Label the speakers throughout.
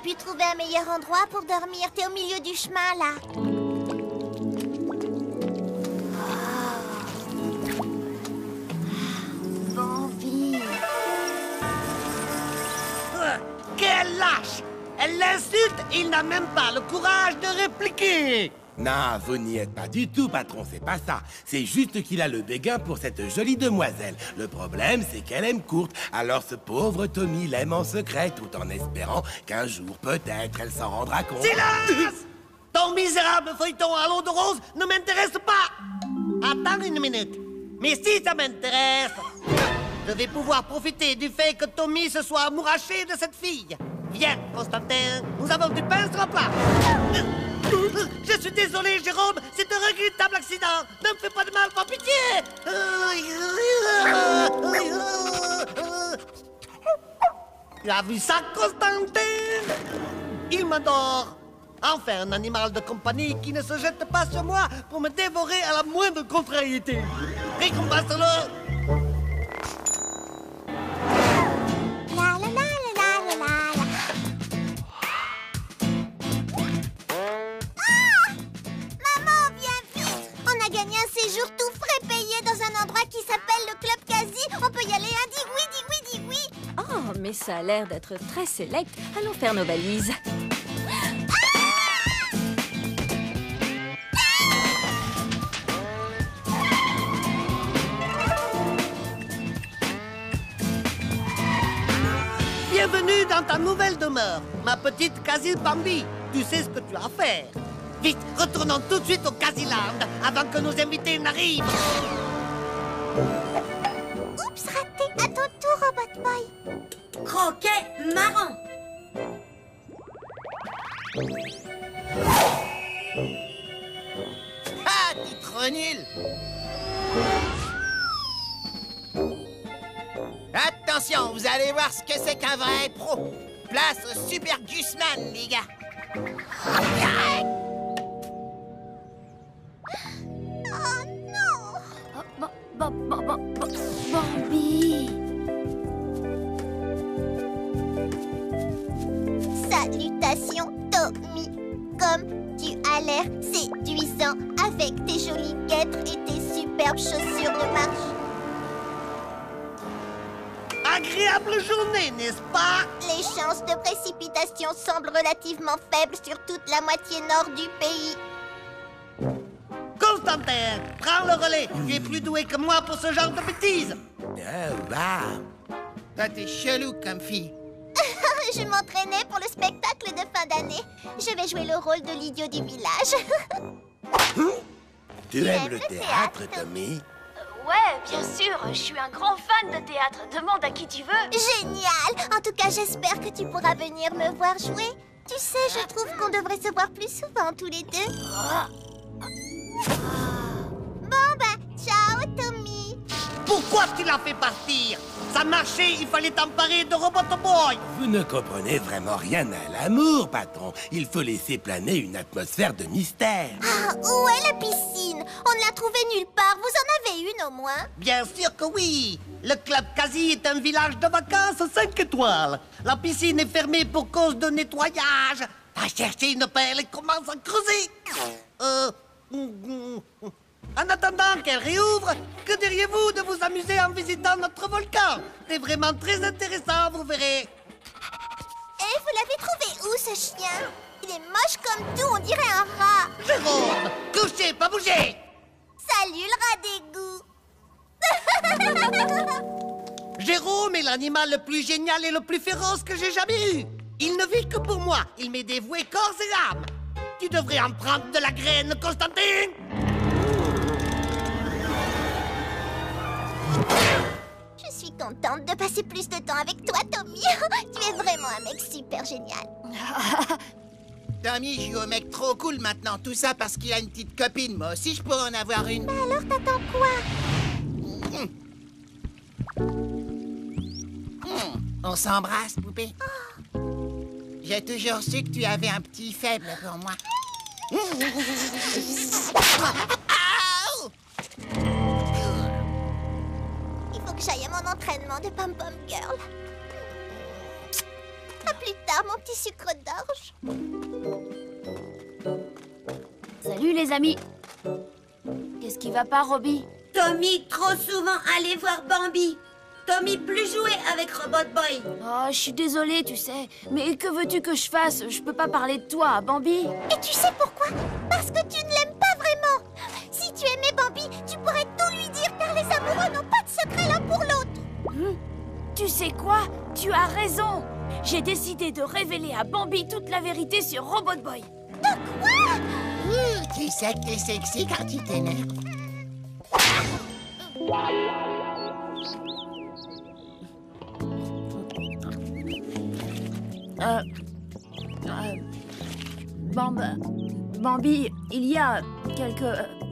Speaker 1: pu trouver un meilleur endroit pour dormir. T'es au milieu du chemin, là. Bambi.
Speaker 2: Quelle lâche! Elle l'insulte et il n'a même pas le courage de répliquer!
Speaker 3: Non, vous n'y êtes pas du tout, patron, c'est pas ça. C'est juste qu'il a le béguin pour cette jolie demoiselle. Le problème, c'est qu'elle aime courte. Alors ce pauvre Tommy l'aime en secret, tout en espérant qu'un jour, peut-être, elle s'en rendra compte.
Speaker 2: Silence! Ton misérable feuilleton à l'eau de rose ne m'intéresse pas! Attends une minute. Mais si ça m'intéresse, je vais pouvoir profiter du fait que Tommy se soit amouraché de cette fille. Viens, Constantin, nous avons du pain sur le plat. Je suis désolé, Jérôme, c'est un regrettable accident. Ne me fais pas de mal, par pitié. Tu as vu ça, Constantin? Il m'adore. Enfin, un animal de compagnie qui ne se jette pas sur moi pour me dévorer à la moindre contrariété. Récompense-le.
Speaker 1: La la la la la la la. Ah! Maman, viens vite! On a gagné un séjour tout frais payé dans un endroit qui s'appelle le Club Quasi. On peut y aller, hein? Dis oui, dis oui, dis oui.
Speaker 4: Oh, mais ça a l'air d'être très sélect. Allons faire nos valises.
Speaker 2: Bienvenue dans ta nouvelle demeure, ma petite Quasi Bambi. Tu sais ce que tu as à faire. Vite, retournons tout de suite au Quasiland avant que nos invités n'arrivent.
Speaker 1: Oups, raté. À ton tour, Robot Boy.
Speaker 5: Croquet marrant.
Speaker 6: Ah, t'es trop nul! Attention, vous allez voir ce que c'est qu'un vrai pro. Place au Super Gusman, les gars.
Speaker 1: Oh non!
Speaker 4: Bambi.
Speaker 1: Salutations, Tommy. Comme tu as l'air séduisant avec tes jolies guêtres et tes superbes chaussures de marche.
Speaker 2: Agréable journée, n'est-ce pas?
Speaker 1: Les chances de précipitation semblent relativement faibles sur toute la moitié nord du pays.
Speaker 2: Constantin, prends le relais. Tu es plus doué que moi pour ce genre de bêtises.
Speaker 3: Oh, wow.
Speaker 6: Toi, t'es chelou comme fille.
Speaker 1: Je m'entraînais pour le spectacle de fin d'année. Je vais jouer le rôle de l'idiot du village.
Speaker 3: Tu aimes le théâtre, Tommy?
Speaker 7: Ouais, bien sûr, je suis un grand fan de théâtre. Demande à qui tu veux.
Speaker 1: Génial! En tout cas, j'espère que tu pourras venir me voir jouer. Tu sais, je trouve qu'on devrait se voir plus souvent tous les deux. Bon, ben, ciao, Tommy.
Speaker 2: Pourquoi tu l'as fait partir? Ça marchait, il fallait t'emparer de Robot Boy.
Speaker 3: Vous ne comprenez vraiment rien à l'amour, patron. Il faut laisser planer une atmosphère de mystère.
Speaker 1: Ah, où est la piscine? On ne l'a trouvée nulle part. Vous en avez une au moins?
Speaker 2: Bien sûr que oui. Le Club Quasi est un village de vacances 5 étoiles. La piscine est fermée pour cause de nettoyage. Va chercher une pelle et commence à creuser. En attendant qu'elle réouvre, que diriez-vous de vous amuser en visitant notre volcan? C'est vraiment très intéressant, vous verrez.
Speaker 1: Et vous l'avez trouvé où, ce chien? Il est moche comme tout, on dirait un rat.
Speaker 2: Jérôme, couchez, pas bouger.
Speaker 1: Salut, le rat d'égout.
Speaker 2: Jérôme est l'animal le plus génial et le plus féroce que j'ai jamais eu. Il ne vit que pour moi. Il m'est dévoué corps et âme. Tu devrais en prendre de la graine, Constantin.
Speaker 1: Je suis contente de passer plus de temps avec toi, Tommy. Tu es vraiment un mec super génial.
Speaker 6: Tommy joue au mec trop cool maintenant. Tout ça parce qu'il a une petite copine. Moi aussi, je pourrais en avoir une.
Speaker 1: Bah alors, t'attends quoi?
Speaker 6: On s'embrasse, poupée. J'ai toujours su que tu avais un petit faible pour moi. Aouh!
Speaker 1: Il faut que j'aille à mon entraînement de pom-pom girl. À plus tard, mon petit sucre d'orge.
Speaker 4: Salut les amis. Qu'est-ce qui va pas, Robbie?
Speaker 5: Tommy, trop souvent aller voir Bambi. Tommy, plus jouer avec Robot Boy.
Speaker 4: Oh, je suis désolée, tu sais. Mais que veux-tu que je fasse? Je peux pas parler de toi à Bambi.
Speaker 1: Et tu sais pourquoi? Parce que tu ne l'aimes pas vraiment. Si tu aimais Bambi, tu pourrais tout lui dire car les amoureux n'ont pas de secret l'un pour l'autre.
Speaker 4: Tu sais quoi? Tu as raison. J'ai décidé de révéler à Bambi toute la vérité sur Robot Boy.
Speaker 1: De quoi?
Speaker 6: Tu sais que t'es sexy quand tu t'énerves.
Speaker 4: Bambi, il y a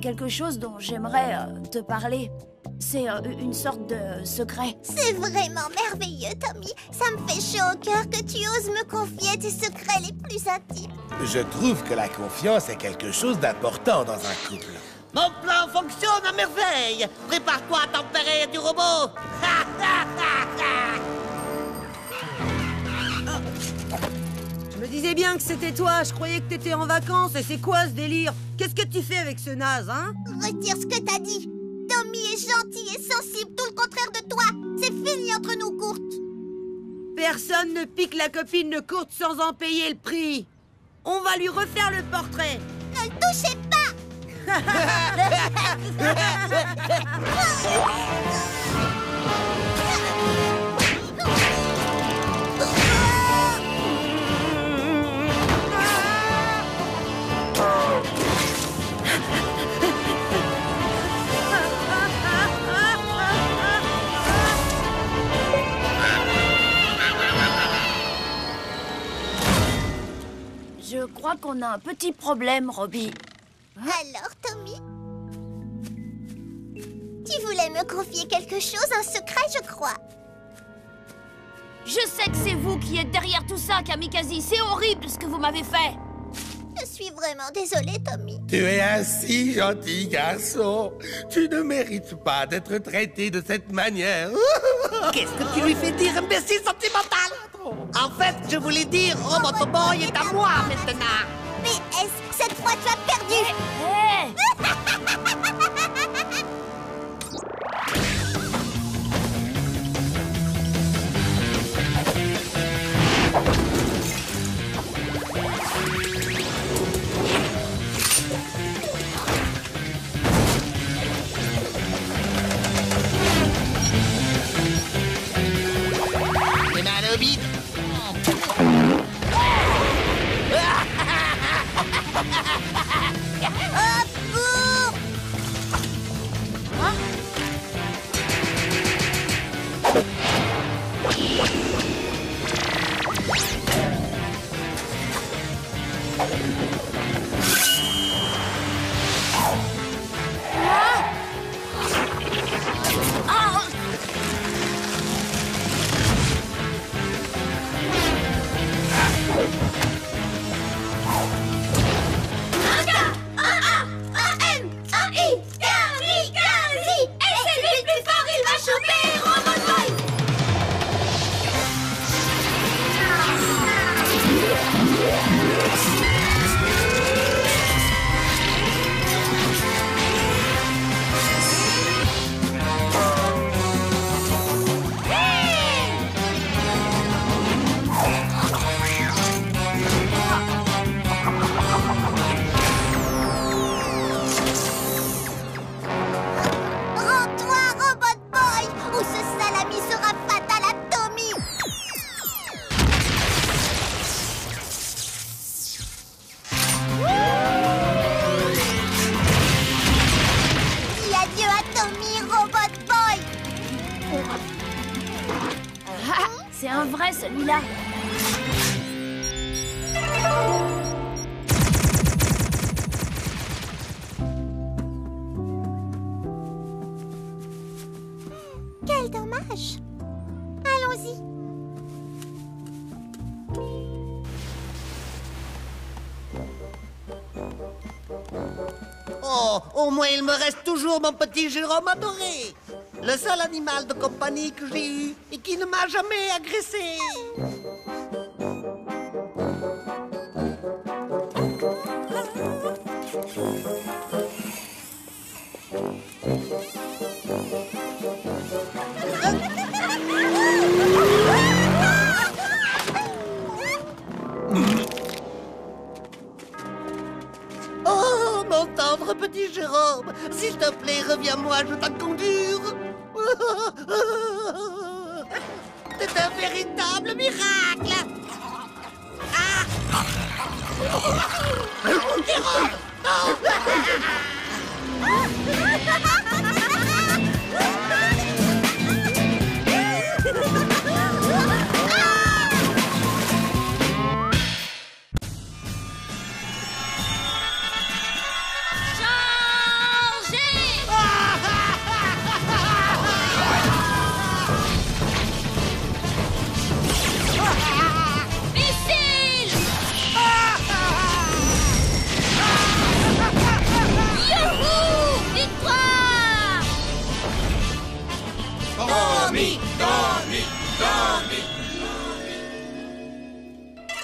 Speaker 4: quelque chose dont j'aimerais te parler. C'est une sorte de secret.
Speaker 1: C'est vraiment merveilleux, Tommy. Ça me fait chaud au cœur que tu oses me confier tes secrets les plus intimes.
Speaker 3: Je trouve que la confiance est quelque chose d'important dans un couple.
Speaker 2: Mon plan fonctionne à merveille. Prépare-toi à tempérer du robot.
Speaker 8: Je me disais bien que c'était toi, je croyais que t'étais en vacances, et c'est quoi ce délire? Qu'est-ce que tu fais avec ce naze, hein?
Speaker 1: Retire ce que t'as dit. Tommy est gentil et sensible, tout le contraire de toi. C'est fini entre nous, Kurt.
Speaker 8: Personne ne pique la copine de Kurt sans en payer le prix. On va lui refaire le portrait.
Speaker 1: Ne le touchez pas.
Speaker 4: Je crois qu'on a un petit problème, Robbie.
Speaker 1: Alors, Tommy? Tu voulais me confier quelque chose, un secret, je crois.
Speaker 4: Je sais que c'est vous qui êtes derrière tout ça, Kamikaze. C'est horrible ce que vous m'avez fait.
Speaker 1: Je suis vraiment désolée, Tommy.
Speaker 3: Tu es un si gentil garçon. Tu ne mérites pas d'être traité de cette manière.
Speaker 2: Qu'est-ce que tu lui fais dire, imbécile sentimental? En fait, je voulais dire, Robot Boy est à moi maintenant.
Speaker 1: PS, cette fois tu as perdu.
Speaker 4: Hé!
Speaker 2: Les mains au bide.
Speaker 1: Hop, cours. Rends-toi, Robot Boy, ou ce salami sera fatal à Tommy. Dis adieu à Tommy, Robot Boy.
Speaker 4: Ah, c'est un vrai, celui-là.
Speaker 1: Quel dommage. Allons-y.
Speaker 2: Oh, au moins il me reste toujours mon petit Jérôme adoré. Le seul animal de compagnie que j'ai eu et qui ne m'a jamais agressé. Oh, mon tendre petit Jérôme, s'il te plaît, reviens-moi, je t'en conjure. C'est un véritable miracle. Jérôme!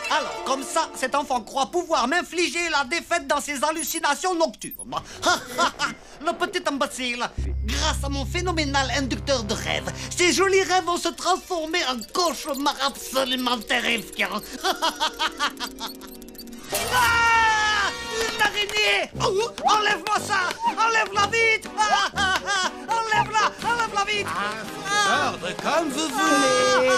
Speaker 2: Alors, comme ça, cet enfant croit pouvoir m'infliger la défaite dans ses hallucinations nocturnes. Le petit imbécile, grâce à mon phénoménal inducteur de rêves, ces jolis rêves vont se transformer en cauchemars absolument terrifiants. Ah! Une araignée! Enlève-moi ça! Enlève-la vite! Enlève-la! Enlève-la vite!
Speaker 3: Ordre comme vous voulez.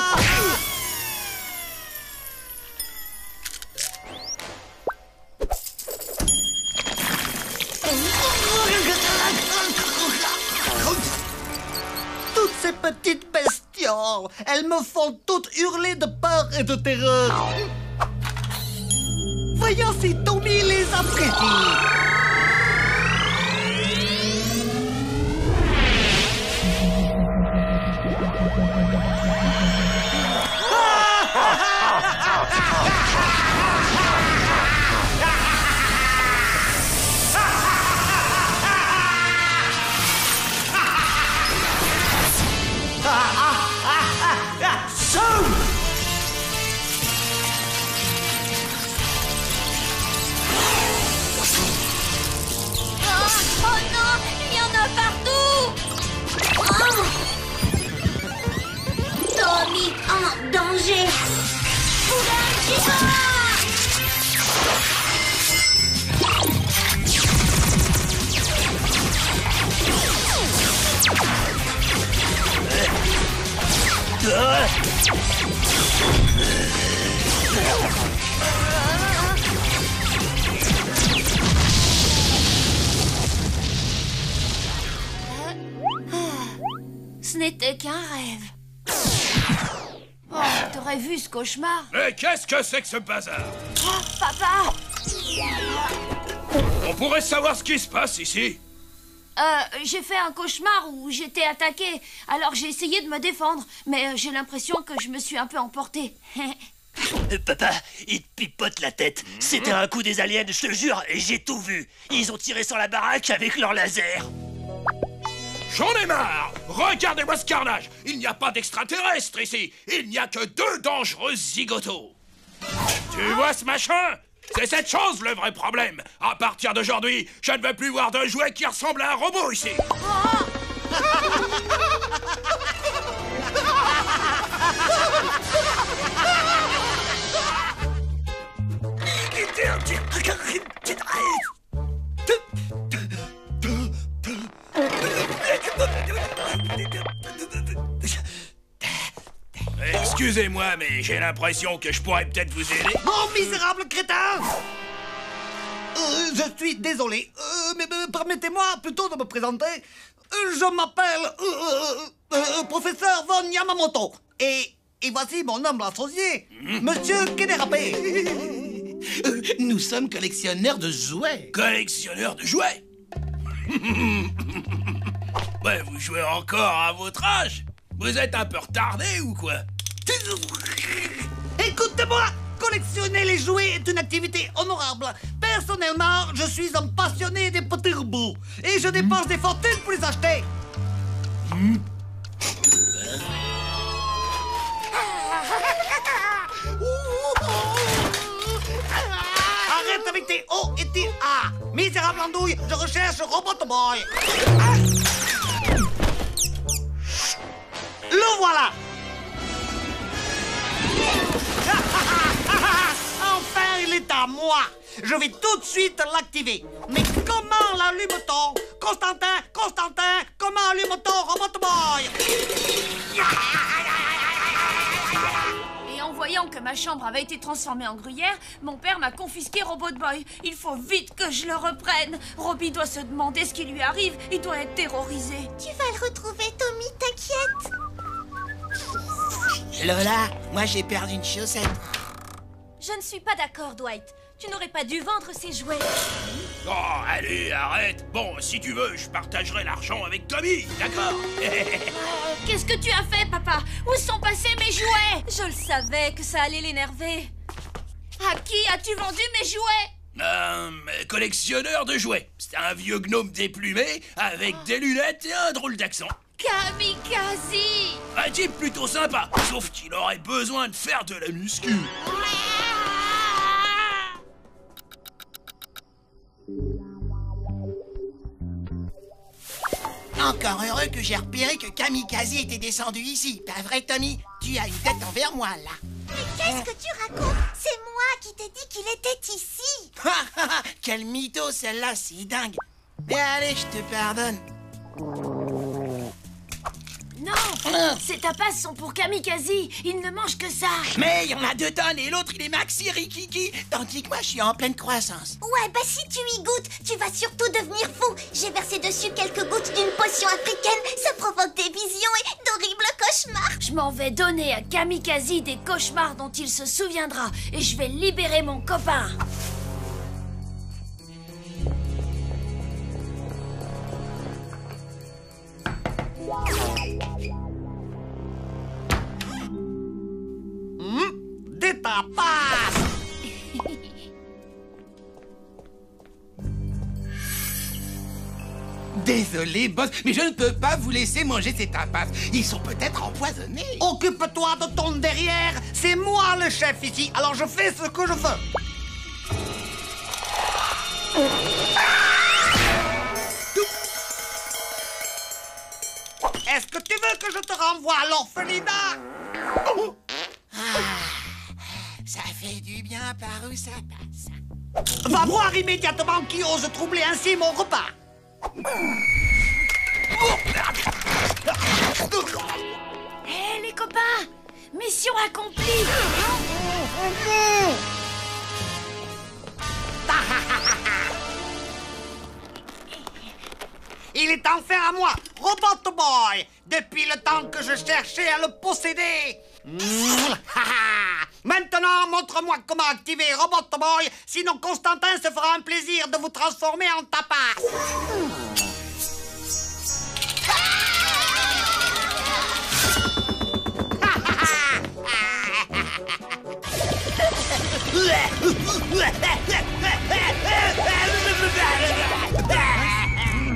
Speaker 2: Toutes ces petites bestioles, elles me font toutes hurler de peur et de terreur. Voyons si Tommy les apprécie.
Speaker 7: Oh non, il y en a partout.
Speaker 5: Tommy en danger.
Speaker 4: Ce n'était qu'un rêve. Oh, t'aurais vu ce cauchemar?
Speaker 9: Mais qu'est-ce que c'est que ce bazar?
Speaker 4: Oh, papa!
Speaker 9: On pourrait savoir ce qui se passe ici?
Speaker 4: J'ai fait un cauchemar où j'étais attaquée. Alors j'ai essayé de me défendre, mais j'ai l'impression que je me suis un peu emportée.
Speaker 10: Papa, il te pipote la tête. C'était un coup des aliens, je te jure, et j'ai tout vu. Ils ont tiré sur la baraque avec leur laser.
Speaker 9: J'en ai marre! Regardez-moi ce carnage! Il n'y a pas d'extraterrestres ici! Il n'y a que 2 dangereux zigotos! Tu vois ce machin? C'est cette chose le vrai problème! À partir d'aujourd'hui, je ne veux plus voir de jouets qui ressemblent à un robot ici! Excusez-moi, mais j'ai l'impression que je pourrais peut-être vous aider.
Speaker 2: Oh, misérable crétin! Je suis désolé, mais permettez-moi plutôt de me présenter. Je m'appelle professeur Von Yamamoto. Et voici mon humble associé, Monsieur Kederapé.
Speaker 3: Nous sommes collectionneurs de jouets.
Speaker 9: Collectionneur de jouets? Ouais, vous jouez encore à votre âge? Vous êtes un peu retardé ou quoi?
Speaker 2: Écoutez-moi! Collectionner les jouets est une activité honorable. Personnellement, je suis un passionné des petits robots. Et je dépense des fortunes pour les acheter. Arrête avec tes O et tes A. Misérable andouille, je recherche Robot Boy. Le voilà. Enfin, à moi. Je vais tout de suite l'activer. Mais comment l'allume-t-on? Constantin, comment allume-t-on Robot Boy?
Speaker 4: Et en voyant que ma chambre avait été transformée en gruyère, mon père m'a confisqué Robot Boy. Il faut vite que je le reprenne. Robbie doit se demander ce qui lui arrive. Il doit être terrorisé.
Speaker 1: Tu vas le retrouver, Tommy, t'inquiète.
Speaker 6: Lola, moi j'ai perdu une chaussette.
Speaker 11: Je ne suis pas d'accord, Dwight. Tu n'aurais pas dû vendre ces jouets.
Speaker 9: Oh, allez, arrête. Bon, si tu veux, je partagerai l'argent avec Tommy, d'accord?
Speaker 4: Qu'est-ce que tu as fait, papa? Où sont passés mes jouets?
Speaker 11: Je le savais que ça allait l'énerver.
Speaker 4: À qui as-tu vendu mes jouets?
Speaker 9: Collectionneur de jouets. C'est un vieux gnome déplumé avec des lunettes et un drôle d'accent.
Speaker 4: Kamikaze!
Speaker 9: Un type plutôt sympa, sauf qu'il aurait besoin de faire de la muscu.
Speaker 6: Encore heureux que j'ai repéré que Kamikaze était descendu ici. Pas vrai, Tommy? Tu as une tête envers moi, là.
Speaker 1: Mais qu'est-ce que tu racontes? C'est moi qui t'ai dit qu'il était ici.
Speaker 6: Quel mytho, celle-là, c'est dingue. Mais allez, je te pardonne.
Speaker 4: Non! Ces tapas sont pour Kamikaze. Il ne mange que ça.
Speaker 6: Mais il y en a 2 tonnes et l'autre, il est maxi rikiki. Tandis que moi, je suis en pleine croissance.
Speaker 1: Ouais, bah si tu y goûtes, tu vas surtout devenir fou. J'ai versé dessus quelques gouttes d'une potion africaine. Ça provoque des visions et d'horribles cauchemars.
Speaker 4: Je m'en vais donner à Kamikaze des cauchemars dont il se souviendra. Et je vais libérer mon copain.
Speaker 2: Des tapas.
Speaker 3: Désolé, boss, mais je ne peux pas vous laisser manger ces tapas. Ils sont peut-être empoisonnés.
Speaker 2: Occupe-toi de ton derrière. C'est moi le chef ici, alors je fais ce que je veux. Est-ce que tu veux que je te renvoie à l'orphelinat?
Speaker 6: Ça fait du bien par où ça passe.
Speaker 2: Va voir immédiatement qui ose troubler ainsi mon repas.
Speaker 4: Hé, les copains! Mission accomplie!
Speaker 2: Il est enfin à moi, Robot Boy, depuis le temps que je cherchais à le posséder. Maintenant, montre-moi comment activer Robot Boy, sinon Constantin se fera un plaisir de vous transformer en tapas.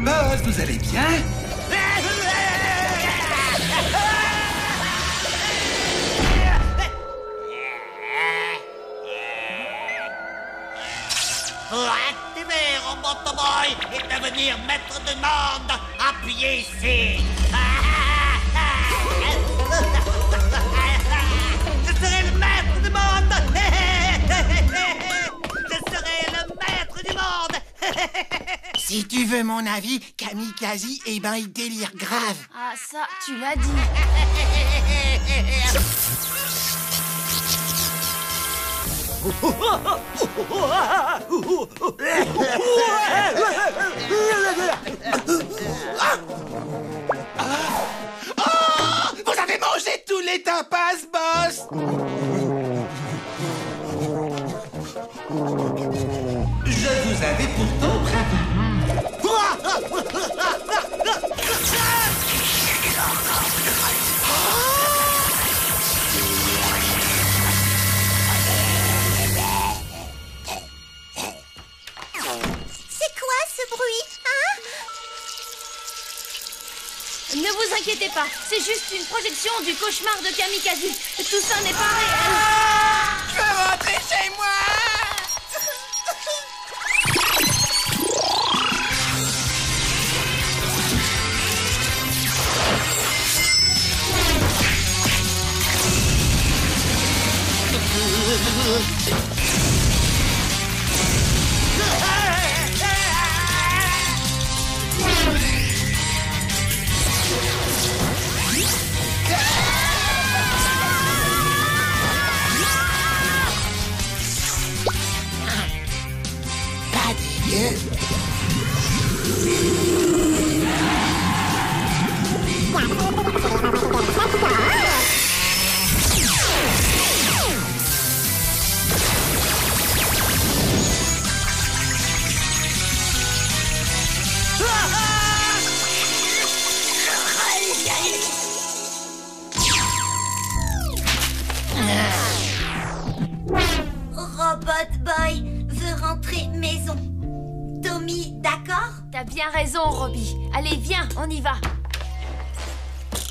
Speaker 3: Boss, vous allez bien?
Speaker 2: Pour activer Robot Boy et devenir maître du monde, appuyez ici. Je serai le maître du monde. Je serai le maître du monde.
Speaker 6: Si tu veux mon avis, Kamikaze, eh ben, il délire grave.
Speaker 4: Ah, ça, tu l'as dit.
Speaker 3: Vous avez mangé tous les tapas, boss! Je vous avais pourtant prévenu.
Speaker 1: C'est quoi ce bruit, hein?
Speaker 11: Ne vous inquiétez pas, c'est juste une projection du cauchemar de Kamikaze. Tout ça n'est pas réel.
Speaker 6: Je veux rentrer chez moi.
Speaker 5: Robot Boy veut rentrer maison. Tommy, d'accord?
Speaker 11: T'as bien raison, Robbie. Allez, viens, on y va.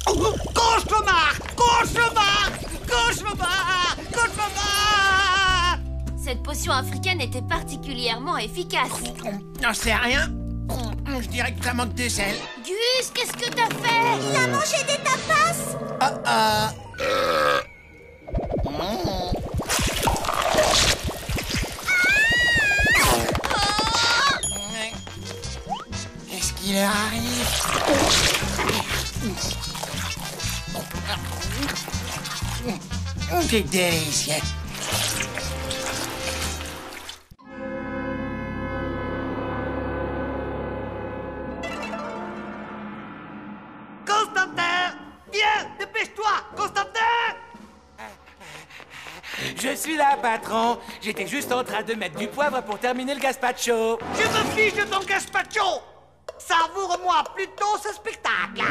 Speaker 2: Gauche le bar! Gauche le bar! Gauche le bar! Gauche le bar!
Speaker 11: Cette potion africaine était particulièrement efficace.
Speaker 6: J'en sais rien. Je dirais que ça manque de sel.
Speaker 11: Gus, qu'est-ce que t'as fait?
Speaker 1: Il a mangé des tapas.
Speaker 6: Qu'est-ce qui leur arrive? C'est délicieux.
Speaker 2: Constantin! Viens! Dépêche-toi! Constantin!
Speaker 3: Je suis là, patron. J'étais juste en train de mettre du poivre pour terminer le gazpacho.
Speaker 2: Je me fiche de ton gazpacho! Savoure-moi plutôt ce spectacle!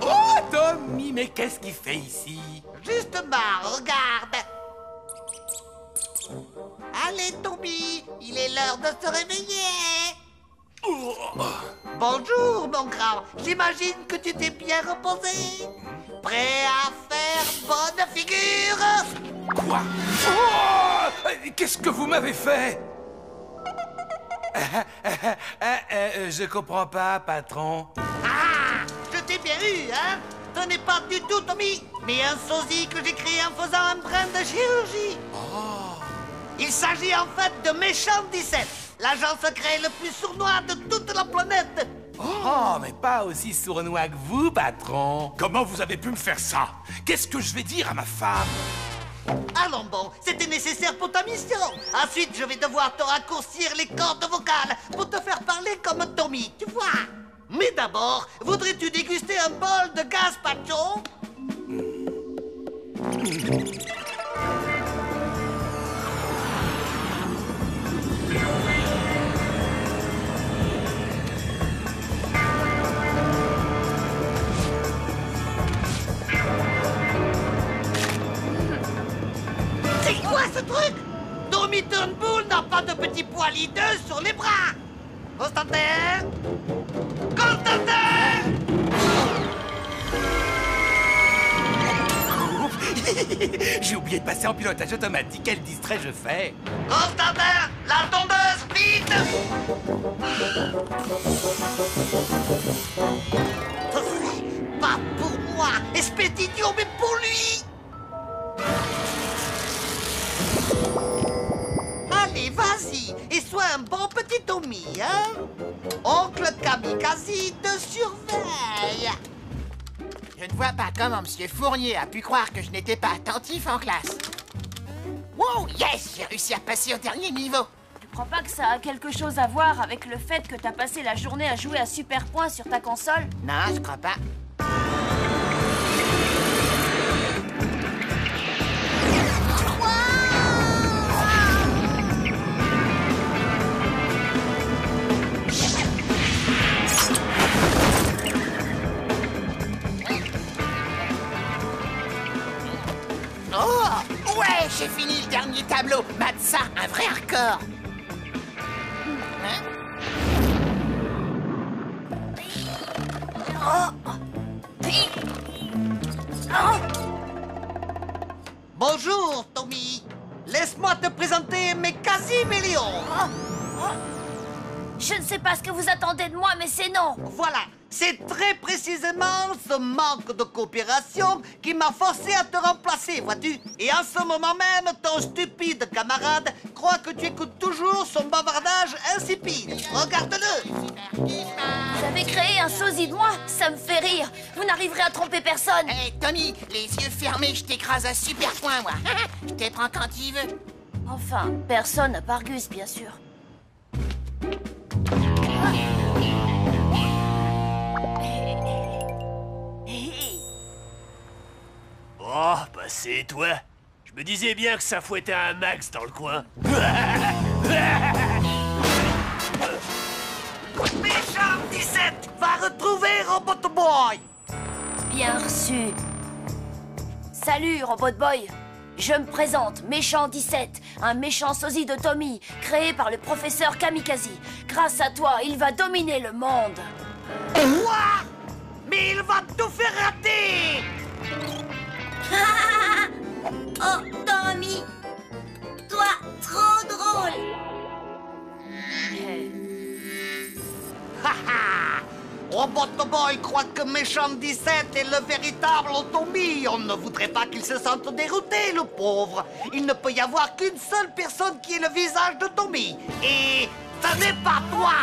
Speaker 3: Oh, Tommy, mais qu'est-ce qu'il fait ici?
Speaker 2: Justement, regarde! Allez, Tommy, il est l'heure de se réveiller! Bonjour, mon grand. J'imagine que tu t'es bien reposé. Prêt à faire bonne figure?
Speaker 3: Quoi? Oh! Qu'est-ce que vous m'avez fait? Je comprends pas, patron.
Speaker 2: Ah! Je t'ai bien eu, hein? Ce n'est pas du tout Tommy, mais un sosie que j'ai créé en faisant un brin de chirurgie. Il s'agit en fait de Méchant 17, l'agent secret le plus sournois de toute la planète.
Speaker 3: Oh, mais pas aussi sournois que vous, patron.
Speaker 9: Comment vous avez pu me faire ça? Qu'est-ce que je vais dire à ma femme?
Speaker 2: Allons bon, c'était nécessaire pour ta mission. Ensuite, je vais devoir te raccourcir les cordes vocales pour te faire parler comme Tommy, tu vois. Mais d'abord, voudrais-tu déguster un bol de gazpacho? C'est quoi ce truc? Tommy Turnbull n'a pas de petits poils hideux sur les bras. Constantin? Constantin!
Speaker 3: J'ai oublié de passer en pilotage automatique. Quel distrait je fais.
Speaker 2: Constantin, la tondeuse, vite! Pas pour moi, espèce d'idiot, mais pour lui! Allez, vas-y, et sois un bon petit Tommy, hein? Oncle Kamikaze te surveille.
Speaker 6: Je ne vois pas comment M. Fournier a pu croire que je n'étais pas attentif en classe. Wow, yes, j'ai réussi à passer au dernier niveau.
Speaker 11: Tu crois pas que ça a quelque chose à voir avec le fait que t'as passé la journée à jouer à Super Point sur ta console?
Speaker 6: Non, je crois pas. Oh, ouais, j'ai fini le dernier tableau. Matza, un vrai record. Hein?
Speaker 2: Bonjour, Tommy. Laisse-moi te présenter mes quasi-millions.
Speaker 11: Je ne sais pas ce que vous attendez de moi, mais c'est non.
Speaker 2: Voilà, C'est très précisément ce manque de coopération qui m'a forcé à te remplacer, vois-tu? Et en ce moment même, ton stupide camarade croit que tu écoutes toujours son bavardage insipide. Regarde-le!
Speaker 11: Vous avez créé un sosie de moi? Ça me fait rire. Vous n'arriverez à tromper personne.
Speaker 6: Hé, Tommy, les yeux fermés, je t'écrase à super point, moi. Je te prends quand il veut.
Speaker 11: Enfin, personne à part Gus, bien sûr.
Speaker 10: Oh, bah c'est toi. Je me disais bien que ça fouettait un max dans le coin.
Speaker 2: Méchant 17 va retrouver Robot Boy!
Speaker 11: Bien reçu. Salut, Robot Boy. Je me présente, Méchant 17, un méchant sosie de Tommy, créé par le professeur Kamikaze. Grâce à toi, il va dominer le monde.
Speaker 2: Quoi? Mais il va tout faire rater!
Speaker 5: Oh, Tommy! Toi, trop drôle!
Speaker 2: Robot Boy croit que Méchant 17 est le véritable Tommy. On ne voudrait pas qu'il se sente dérouté, le pauvre. Il ne peut y avoir qu'une seule personne qui ait le visage de Tommy. Et ce n'est pas toi!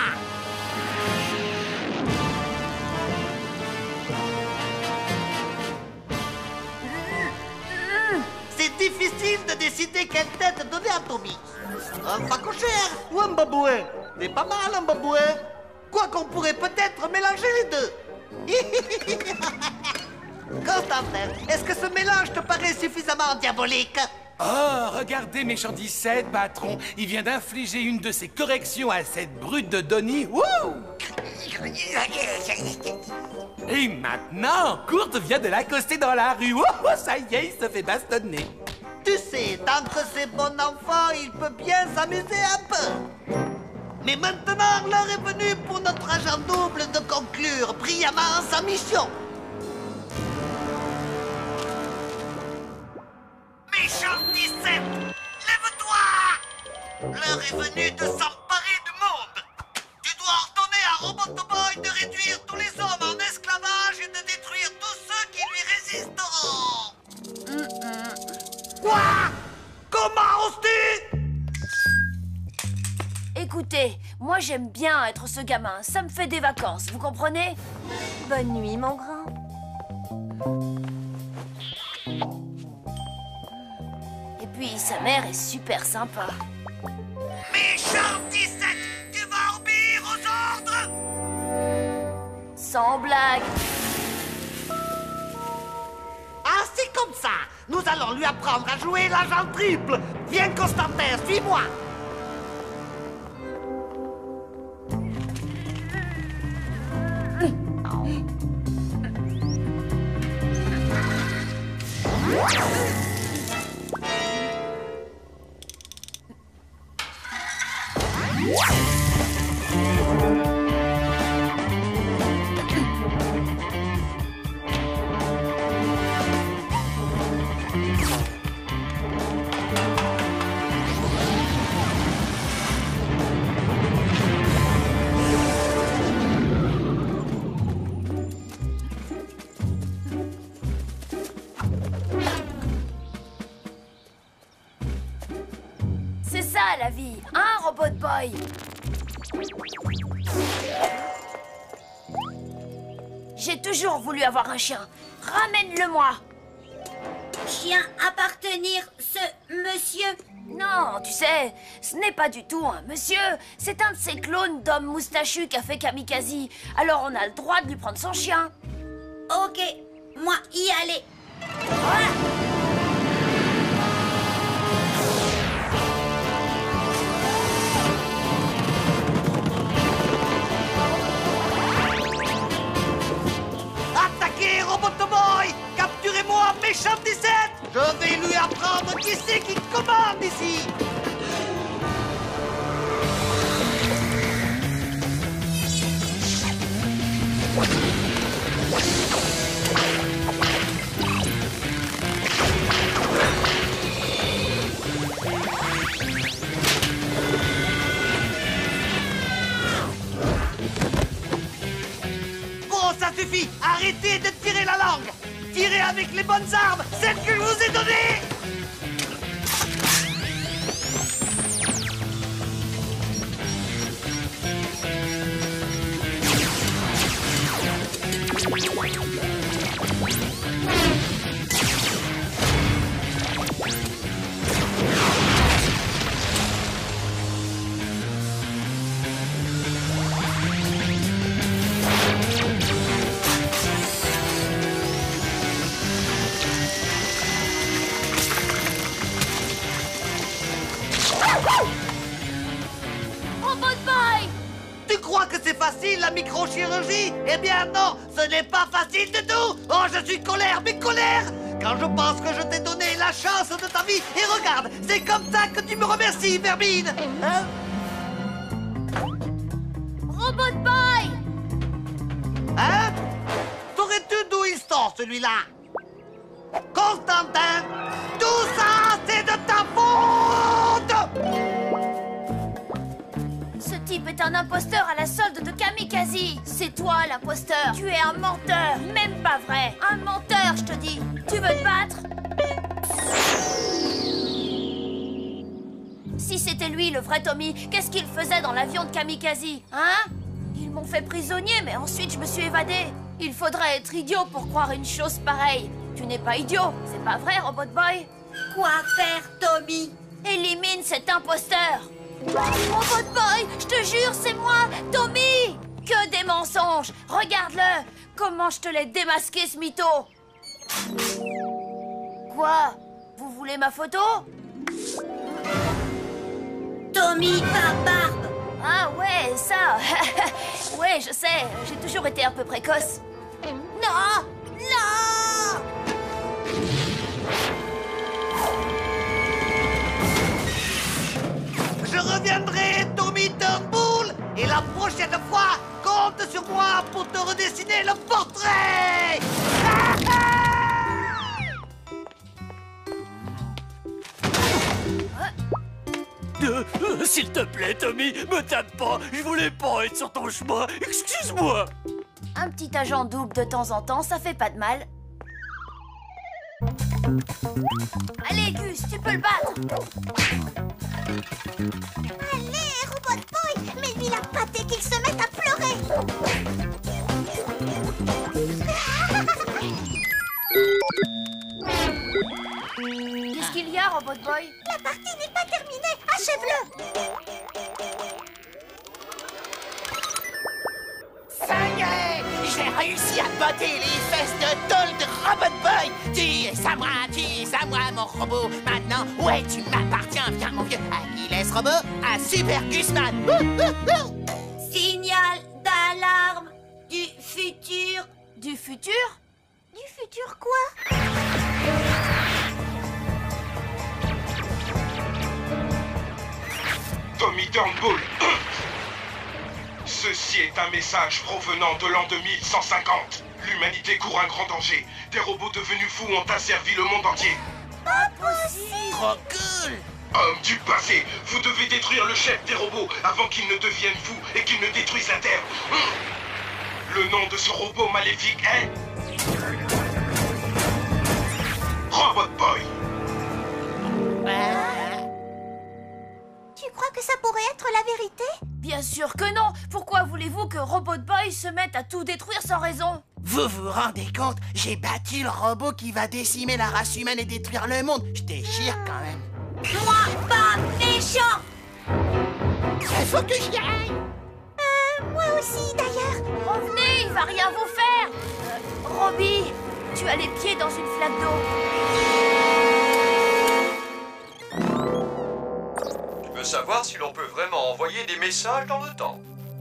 Speaker 2: C'est difficile de décider quelle tête donner à Tommy. Un facochère ou un babouin? C'est pas mal un babouin. Quoi qu'on pourrait peut-être mélanger les deux. Constantin, est-ce que ce mélange te paraît suffisamment diabolique?
Speaker 3: Oh, regardez Méchant 17, patron. Il vient d'infliger une de ses corrections à cette brute de Donnie. Wouh! Et maintenant, Kurt vient de l'accoster dans la rue. Oh, ça y est, il se fait bastonner.
Speaker 2: Tu sais, tant que c'est bon enfant, il peut bien s'amuser un peu. Mais maintenant, l'heure est venue pour notre agent double de conclure brillamment sa mission. Méchant 17, lève-toi! L'heure est venue de s'emparer du monde. Tu dois ordonner à Robot Boy de réduire tous les hommes en esclavage et de détruire tous ceux qui lui résisteront. Quoi? Comment oses-tu?
Speaker 11: Écoutez, moi j'aime bien être ce gamin. Ça me fait des vacances, vous comprenez? Bonne nuit, mon grand. Et puis, sa mère est super sympa.
Speaker 2: Méchant 17, tu vas obéir aux ordres?
Speaker 11: Sans blague.
Speaker 2: Ah, c'est comme ça. Nous allons lui apprendre à jouer l'agent triple. Viens, Constantin, suis-moi.
Speaker 11: C'est ça la vie, hein, Robot Boy? J'ai toujours voulu avoir un chien. Ramène-le-moi.
Speaker 5: Chien appartenir ce monsieur?
Speaker 11: Non, tu sais, ce n'est pas du tout un monsieur. C'est un de ces clones d'hommes moustachus qu'a fait Kamikaze. Alors on a le droit de lui prendre son chien.
Speaker 5: Ok, moi y aller.
Speaker 2: Attaquez, Robot Boy! Capturez-moi, Méchant 17! Je vais lui apprendre qui c'est qui commande ici! avec les bonnes armes, celles que je vous ai données.
Speaker 11: Robot Boy!
Speaker 2: Tu crois que c'est facile, la microchirurgie? Eh bien non, ce n'est pas facile du tout. Oh, je suis colère, mais colère quand je pense que je t'ai donné la chance de ta vie. Et regarde, c'est comme ça que tu me remercies, Vermine. Hein?
Speaker 11: Robot Boy!
Speaker 2: Hein? Saurais-tu d'où il sort, celui-là? Constantin, tout ça, c'est de ta faute!
Speaker 11: Ce type est un imposteur à la solde de Kamikaze. C'est toi l'imposteur. Tu es un menteur. Même pas vrai. Un menteur, je te dis. Tu veux te battre? Si c'était lui, le vrai Tommy, qu'est-ce qu'il faisait dans l'avion de Kamikaze? Hein? Ils m'ont fait prisonnier, mais ensuite je me suis évadé. Il faudrait être idiot pour croire une chose pareille. Tu n'es pas idiot, c'est pas vrai, Robot Boy?
Speaker 5: Quoi faire, Tommy?
Speaker 11: Élimine cet imposteur. Robot Boy, je te jure, c'est moi, Tommy! Que des mensonges! Regarde-le! Comment je te l'ai démasqué, ce mytho! Quoi? Vous voulez ma photo?
Speaker 5: Tommy par barbe!
Speaker 11: Ah ouais, ça! Ouais, je sais, j'ai toujours été un peu précoce. Non! Non!
Speaker 2: Je reviendrai, Tommy Turnbull, et la prochaine fois, compte sur moi pour te redessiner le portrait.
Speaker 10: S'il te plaît, Tommy, me tape pas. Je voulais pas être sur ton chemin. Excuse-moi.
Speaker 11: Un petit agent double de temps en temps, ça fait pas de mal. Allez, Gus, tu peux le battre.
Speaker 1: Allez, Robot Boy, mets-lui la pâtée qu'il se mette à pleurer.
Speaker 11: Qu'est-ce qu'il y a, Robot Boy?
Speaker 1: La partie n'est pas terminée, achève-le.
Speaker 6: Ça y est, j'ai réussi à botter les fesses de tôle de Robot Boy. Tu es à moi, mon robot. Maintenant, ouais, tu m'appartiens. Viens, mon vieux Achilles Robot, à Super Gusman.
Speaker 5: Signal d'alarme du futur.
Speaker 11: Du futur?
Speaker 1: Du futur quoi?
Speaker 12: Tommy Turnbull. Ceci est un message provenant de l'an 2150. L'humanité court un grand danger. Des robots devenus fous ont asservi le monde entier.
Speaker 1: Pas possible.
Speaker 6: Trop cool.
Speaker 12: Hommes du passé, vous devez détruire le chef des robots avant qu'il ne devienne fou et qu'il ne détruise la Terre. Le nom de ce robot maléfique est... Robot Boy.
Speaker 1: Tu crois que ça pourrait être la vérité?
Speaker 11: Bien sûr que non. Pourquoi voulez-vous que Robot Boy se mette à tout détruire sans raison?
Speaker 6: Vous vous rendez compte? J'ai bâti le robot qui va décimer la race humaine et détruire le monde. Je déchire quand même.
Speaker 5: Moi, pas méchant!
Speaker 6: Il faut que j'y aille.
Speaker 1: Moi aussi, d'ailleurs.
Speaker 11: Revenez, il va rien vous faire. Robbie, tu as les pieds dans une flaque d'eau.
Speaker 13: Je veux savoir si l'on peut vraiment envoyer des messages dans le temps.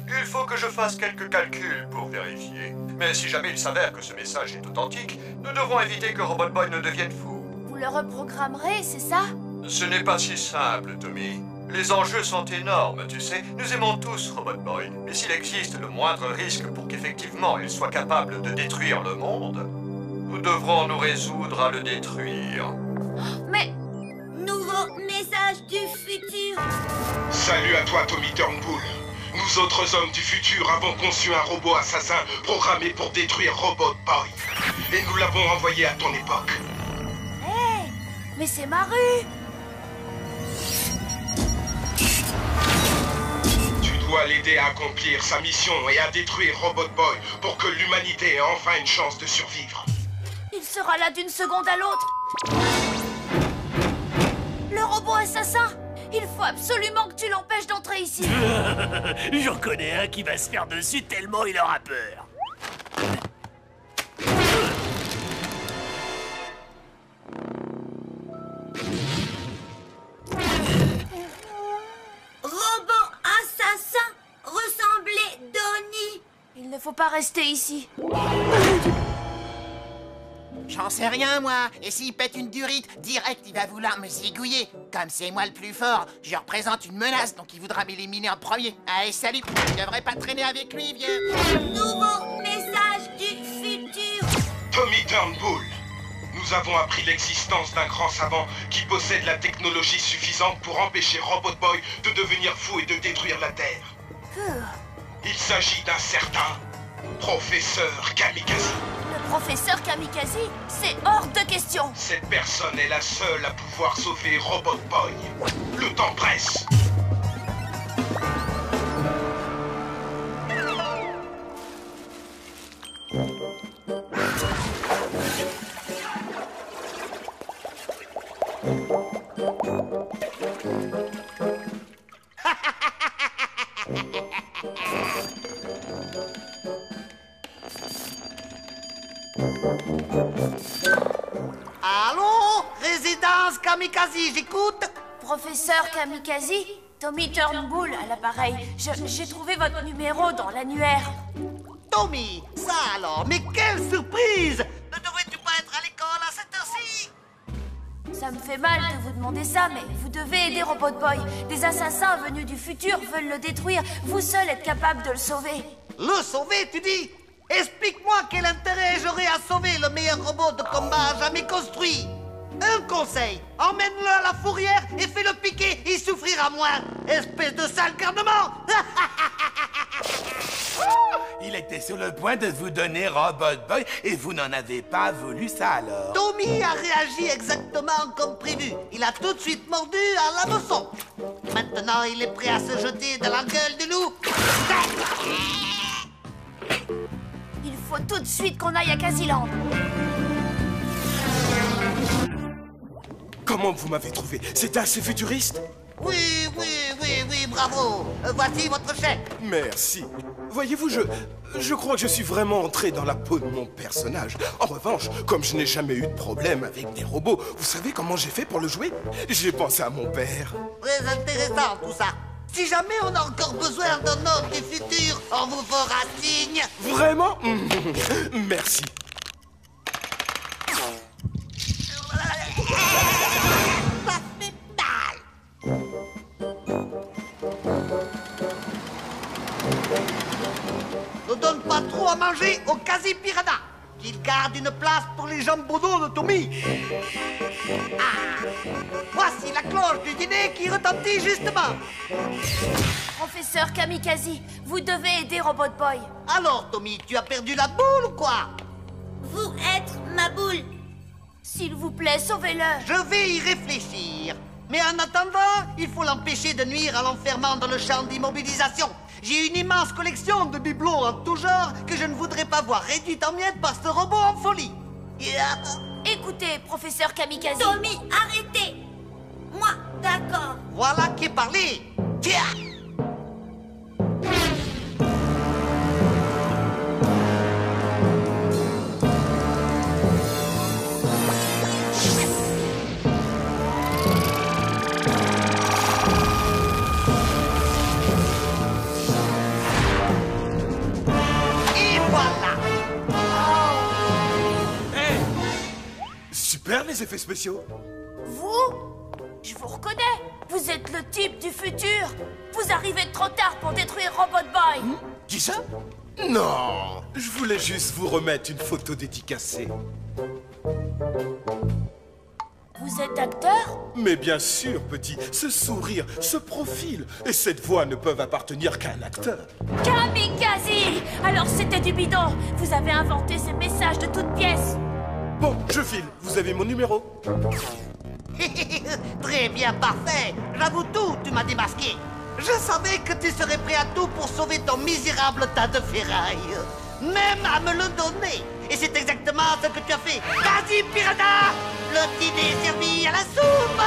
Speaker 13: Il faut que je fasse quelques calculs pour vérifier. Mais si jamais il s'avère que ce message est authentique, nous devrons éviter que Robot Boy ne devienne fou.
Speaker 11: Vous le reprogrammerez, c'est ça?
Speaker 13: Ce n'est pas si simple, Tommy. Les enjeux sont énormes, tu sais. Nous aimons tous Robot Boy. Mais s'il existe le moindre risque pour qu'effectivement il soit capable de détruire le monde, nous devrons nous résoudre à le détruire.
Speaker 11: Mais...
Speaker 5: Nouveau message du futur.
Speaker 12: Salut à toi, Tommy Turnbull. Nous autres hommes du futur avons conçu un robot assassin programmé pour détruire Robot Boy. et nous l'avons envoyé à ton époque.
Speaker 11: Hé, mais c'est ma rue.
Speaker 12: Tu dois l'aider à accomplir sa mission et à détruire Robot Boy pour que l'humanité ait enfin une chance de survivre.
Speaker 11: Il sera là d'une seconde à l'autre. Le robot assassin! Il faut absolument que tu l'empêches d'entrer ici.
Speaker 10: J'en connais un qui va se faire dessus tellement il aura peur.
Speaker 5: Robot assassin ressemblait Donnie.
Speaker 11: Il ne faut pas rester ici.
Speaker 6: J'en sais rien, moi. Et s'il pète une durite, direct, il va vouloir me zigouiller. Comme c'est moi le plus fort, je représente une menace, donc il voudra m'éliminer en premier. Allez, salut. Tu devrais pas traîner avec lui, vieux.
Speaker 5: Nouveau message du futur.
Speaker 12: Tommy Turnbull, nous avons appris l'existence d'un grand savant qui possède la technologie suffisante pour empêcher Robot Boy de devenir fou et de détruire la Terre. Il s'agit d'un certain professeur Kamikaze.
Speaker 11: Le professeur Kamikaze, c'est hors de question.
Speaker 12: Cette personne est la seule à pouvoir sauver Robot Boy. Le temps presse.
Speaker 2: Allô? Résidence Kamikaze, j'écoute.
Speaker 11: Professeur Kamikaze, Tommy Turnbull à l'appareil. J'ai trouvé votre numéro dans l'annuaire.
Speaker 2: Tommy, ça alors, mais quelle surprise! Ne devrais-tu pas être à l'école à cette heure-ci?
Speaker 11: Ça me fait mal de vous demander ça, mais vous devez aider Robot Boy. Des assassins venus du futur veulent le détruire. Vous seul êtes capable de le sauver.
Speaker 2: Le sauver, tu dis? Explique-moi quel intérêt j'aurais à sauver le meilleur robot de combat jamais construit. Un conseil, emmène-le à la fourrière et fais-le piquer, il souffrira moins. Espèce de sale garnement.
Speaker 3: Il était sur le point de vous donner Robot Boy et vous n'en avez pas voulu, ça alors.
Speaker 2: Tommy a réagi exactement comme prévu. Il a tout de suite mordu à l'hameçon. Maintenant, il est prêt à se jeter dans la gueule du loup.
Speaker 11: Il faut tout de suite qu'on aille à Casiland.
Speaker 14: Comment vous m'avez trouvé? C'est assez futuriste?
Speaker 2: Oui, bravo. Voici votre chèque.
Speaker 14: Merci. Voyez-vous, je crois que je suis vraiment entré dans la peau de mon personnage. En revanche, comme je n'ai jamais eu de problème avec des robots, vous savez comment j'ai fait pour le jouer? J'ai pensé à mon père.
Speaker 2: Très intéressant tout ça. Si jamais on a encore besoin d'un homme du futur, on vous fera signe.
Speaker 14: Vraiment? Merci.
Speaker 2: Ça fait mal. Ne donne pas trop à manger au quasi-piranha. Qu'il garde une place pour les jambons de Tommy. Ah, voici la cloche du dîner qui retentit justement.
Speaker 11: Professeur Kamikaze, vous devez aider Robot Boy.
Speaker 2: Alors, Tommy, tu as perdu la boule ou quoi?
Speaker 5: Vous êtes ma boule.
Speaker 11: S'il vous plaît, sauvez-le.
Speaker 2: Je vais y réfléchir. Mais en attendant, il faut l'empêcher de nuire à l'enfermant dans le champ d'immobilisation. J'ai une immense collection de bibelots en tout genre que je ne voudrais pas voir réduite en miettes par ce robot en folie.
Speaker 11: Écoutez, professeur Kamikaze.
Speaker 5: Tommy, arrêtez. Moi, d'accord.
Speaker 2: Voilà qui est parlé. Tiens.
Speaker 14: Super les effets spéciaux.
Speaker 11: Vous? Je vous reconnais. Vous êtes le type du futur. Vous arrivez trop tard pour détruire Robot Boy.
Speaker 14: Qui ça? Non, je voulais juste vous remettre une photo dédicacée.
Speaker 11: Vous êtes acteur?
Speaker 14: Mais bien sûr, petit. Ce sourire, ce profil et cette voix ne peuvent appartenir qu'à un acteur.
Speaker 11: Kamikaze! Alors c'était du bidon. Vous avez inventé ces messages de toutes pièces.
Speaker 14: Bon, je file. Vous avez mon numéro.
Speaker 2: Très bien, parfait. J'avoue tout, tu m'as démasqué. Je savais que tu serais prêt à tout pour sauver ton misérable tas de ferraille. Même à me le donner. Et c'est exactement ce que tu as fait. Vas-y, Piranha! Le dîner est servi à la soupe!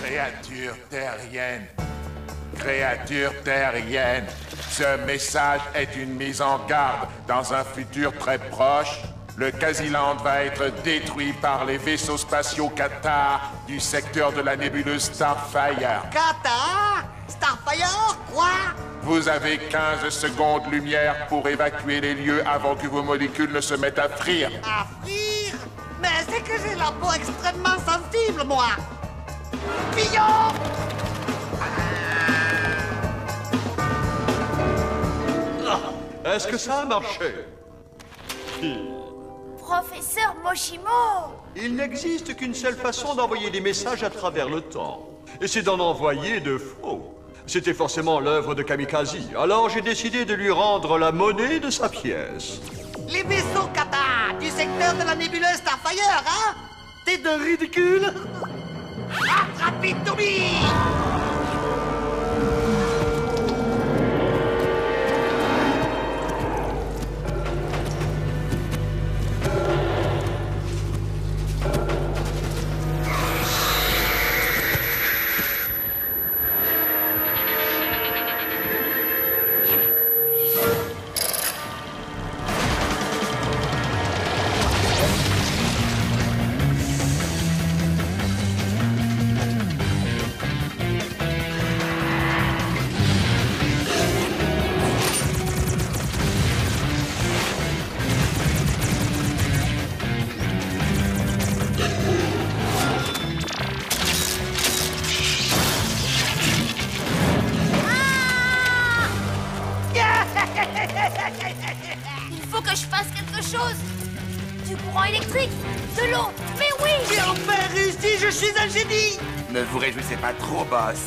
Speaker 15: Créature terrienne. Créature terrienne. Ce message est une mise en garde. Dans un futur très proche, le Quasiland va être détruit par les vaisseaux spatiaux Qatar du secteur de la nébuleuse Starfire.
Speaker 2: Qatar? Starfire? Quoi?
Speaker 15: Vous avez 15 secondes lumière pour évacuer les lieux avant que vos molécules ne se mettent à frire.
Speaker 2: À frire? Mais c'est que j'ai la peau extrêmement sensible, moi. Pillon!
Speaker 16: Est-ce que ça a marché?
Speaker 11: Professeur Moshimo!
Speaker 16: Il n'existe qu'une seule façon d'envoyer des messages à travers le temps. Et c'est d'en envoyer de faux. C'était forcément l'œuvre de Kamikaze. Alors j'ai décidé de lui rendre la monnaie de sa pièce.
Speaker 2: Les vaisseaux Qatar du secteur de la nébuleuse Starfire, hein? T'es de ridicule? Attrapez Tommy!
Speaker 11: Il faut que je fasse quelque chose. Du courant électrique, de l'eau, mais oui!
Speaker 2: J'ai enfin réussi, je suis un génie!
Speaker 3: Ne vous réjouissez pas trop, boss.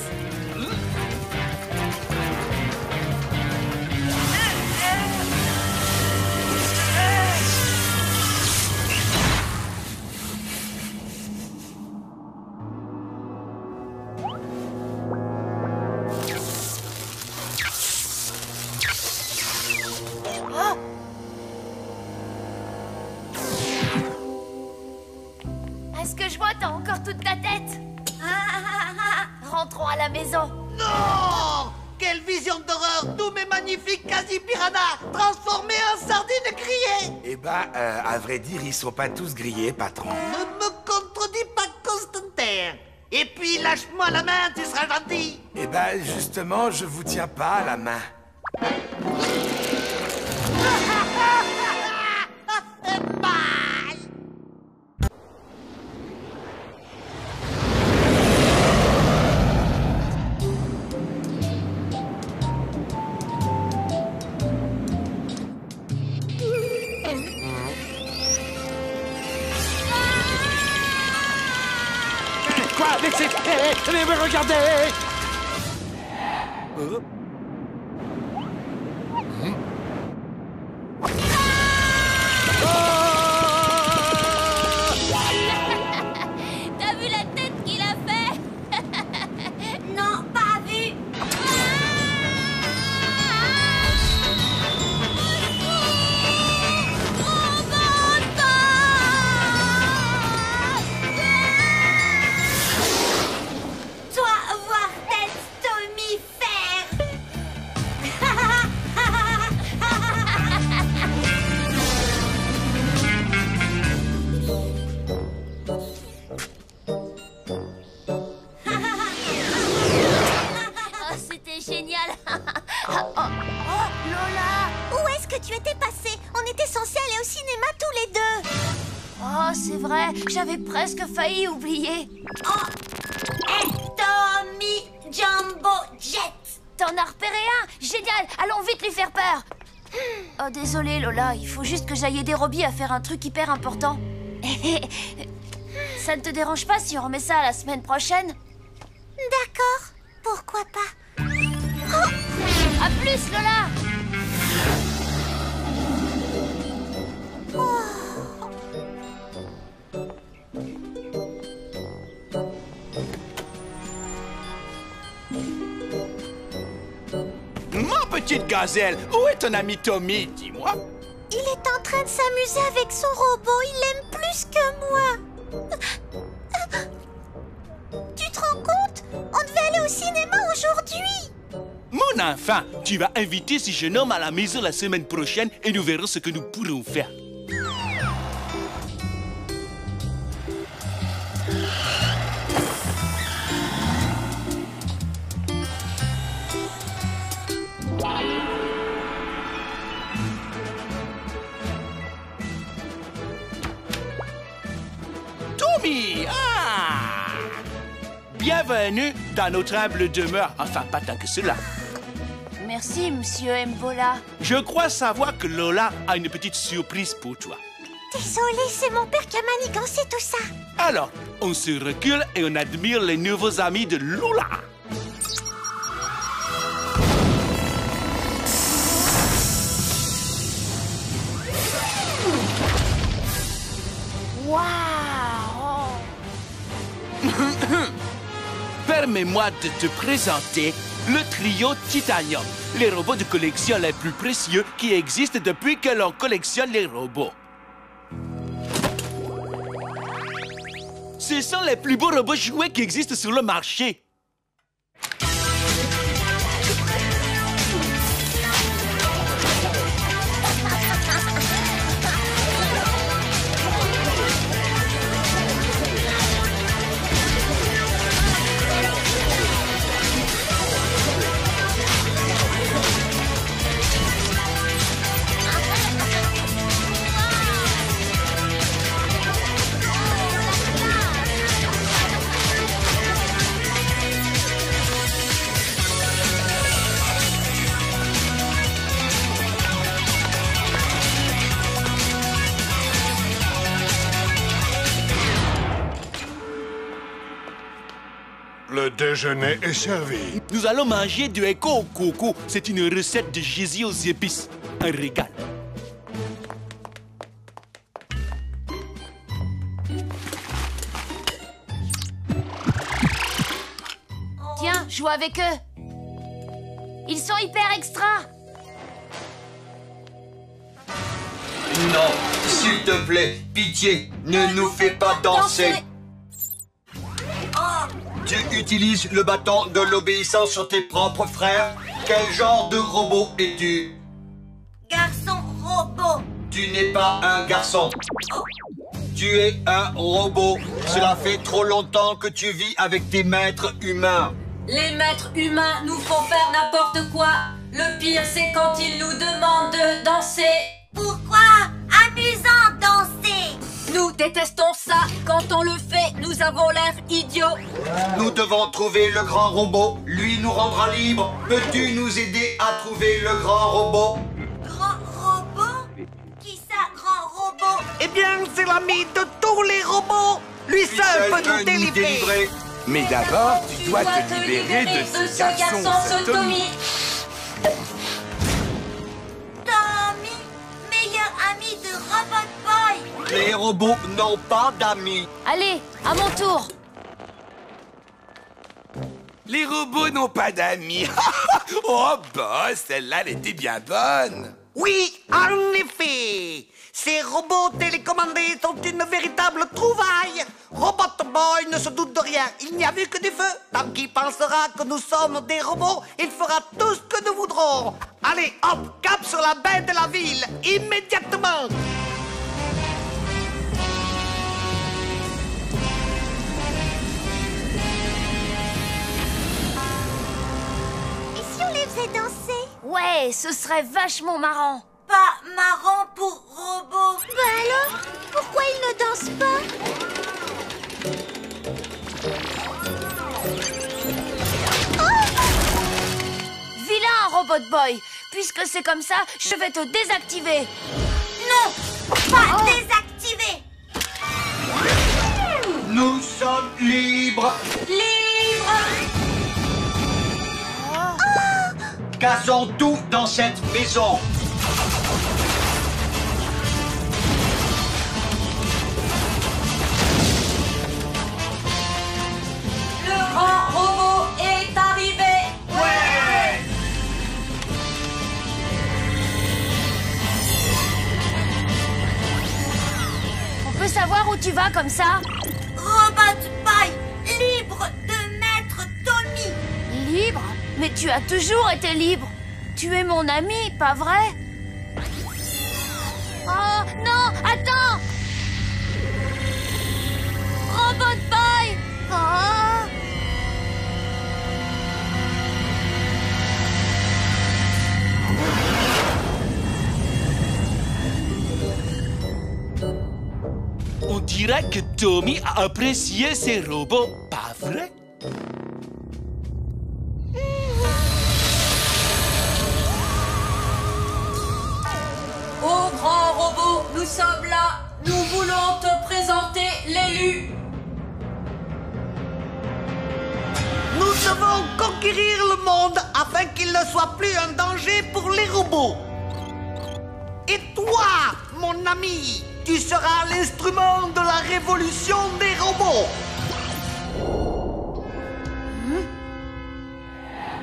Speaker 11: Est-ce que je vois, t'as encore toute ta tête? Rentrons à la maison.
Speaker 2: Non! Quelle vision d'horreur! Tous mes magnifiques quasi-piranhas transformés en sardines grillées!
Speaker 3: Eh ben, à vrai dire, ils sont pas tous grillés, patron.
Speaker 2: Ne me contredis pas, Constantin! Et puis, lâche-moi la main, tu seras gentil!
Speaker 3: Eh ben, justement, je vous tiens pas à la main.
Speaker 9: Quoi? Laissez... Allez me regarder!
Speaker 11: T'as vu la tête qu'il a fait?
Speaker 5: Non, pas vu. Toi, voir tête Tommy faire.
Speaker 11: Oh, c'est vrai, j'avais presque failli oublier.
Speaker 5: Tommy Jumbo Jet.
Speaker 11: T'en as repéré un? Génial, allons vite lui faire peur. Oh, désolé Lola, il faut juste que j'aille aider Robbie à faire un truc hyper important. Ça ne te dérange pas si on remet ça la semaine prochaine?
Speaker 1: D'accord, pourquoi pas.
Speaker 11: Oh, à plus Lola.
Speaker 17: Ma petite gazelle, où est ton ami Tommy, dis-moi?
Speaker 1: Il est en train de s'amuser avec son robot, il l'aime plus que moi. Tu te rends compte? On devait aller au cinéma aujourd'hui.
Speaker 17: Mon enfant, tu vas inviter ce jeune homme à la maison la semaine prochaine et nous verrons ce que nous pourrons faire. Tommy! Ah! Bienvenue dans notre humble demeure. Enfin, pas tant que cela.
Speaker 11: Merci, Monsieur Mbola.
Speaker 17: Je crois savoir que Lola a une petite surprise pour toi.
Speaker 1: Désolé, c'est mon père qui a manigancé tout ça.
Speaker 17: Alors, on se recule et on admire les nouveaux amis de Lola.
Speaker 11: Waouh!
Speaker 17: Permets-moi de te présenter le trio Titanium, les robots de collection les plus précieux qui existent depuis que l'on collectionne les robots. Ce sont les plus beaux robots jouets qui existent sur le marché.
Speaker 15: Le déjeuner est servi.
Speaker 17: Nous allons manger du Echo au coco. C'est une recette de Jésus aux épices. Un régal.
Speaker 11: Tiens, joue avec eux. Ils sont hyper extra.
Speaker 16: Non, s'il te plaît, pitié, ne nous fais pas danser. Tu utilises le bâton de l'obéissance sur tes propres frères? Quel genre de robot es-tu?
Speaker 5: Garçon robot.
Speaker 16: Tu n'es pas un garçon. Tu es un robot. Cela fait trop longtemps que tu vis avec tes maîtres humains.
Speaker 18: Les maîtres humains nous font faire n'importe quoi. Le pire, c'est quand ils nous demandent de danser.
Speaker 5: Pourquoi? Amusant danser.
Speaker 18: Nous détestons ça. Quand on le fait, nous avons l'air idiots.
Speaker 16: Nous devons trouver le grand robot. Lui nous rendra libres. Peux-tu nous aider à trouver le grand robot?
Speaker 5: Grand robot? Qui ça, grand robot?
Speaker 2: Eh bien, c'est l'ami de tous les robots. Lui seul peut nous délivrer.
Speaker 3: Mais d'abord, tu dois te libérer de ce garçon, ce Tommy.
Speaker 5: Tommy, meilleur ami de Robot Boy.
Speaker 16: Les robots n'ont pas d'amis.
Speaker 11: Allez, à mon tour.
Speaker 3: Les robots n'ont pas d'amis. Oh, bah, celle-là, elle était bien bonne.
Speaker 2: Oui, en effet. Ces robots télécommandés sont une véritable trouvaille. Robot Boy ne se doute de rien. Il n'y a vu que du feu. Tant qu'il pensera que nous sommes des robots, il fera tout ce que nous voudrons. Allez, hop, cap sur la baie de la ville, immédiatement.
Speaker 1: Et si on les faisait danser?
Speaker 11: Ouais, ce serait vachement marrant.
Speaker 5: pas marrant pour robot.
Speaker 1: Bah alors, pourquoi il ne danse pas?
Speaker 11: Vilain, Robot Boy. Puisque c'est comme ça, je vais te désactiver.
Speaker 5: Non, pas désactiver.
Speaker 19: Nous sommes libres.
Speaker 18: Libre!
Speaker 19: Cassons tout dans cette maison.
Speaker 18: Le grand robot est arrivé.
Speaker 19: Ouais!
Speaker 11: On peut savoir où tu vas comme ça?
Speaker 5: Robot Boy, libre de Maître Tommy.
Speaker 11: Libre? Mais tu as toujours été libre. Tu es mon ami, pas vrai? Oh, non, attends! Robot Boy! Oh!
Speaker 17: On dirait que Tommy a apprécié ses robots, pas vrai?
Speaker 18: Ô grand robot, nous sommes là. Nous voulons te présenter l'élu.
Speaker 2: Nous devons conquérir le monde afin qu'il ne soit plus un danger pour les robots. Et toi, mon ami, tu seras l'instrument de la révolution des robots.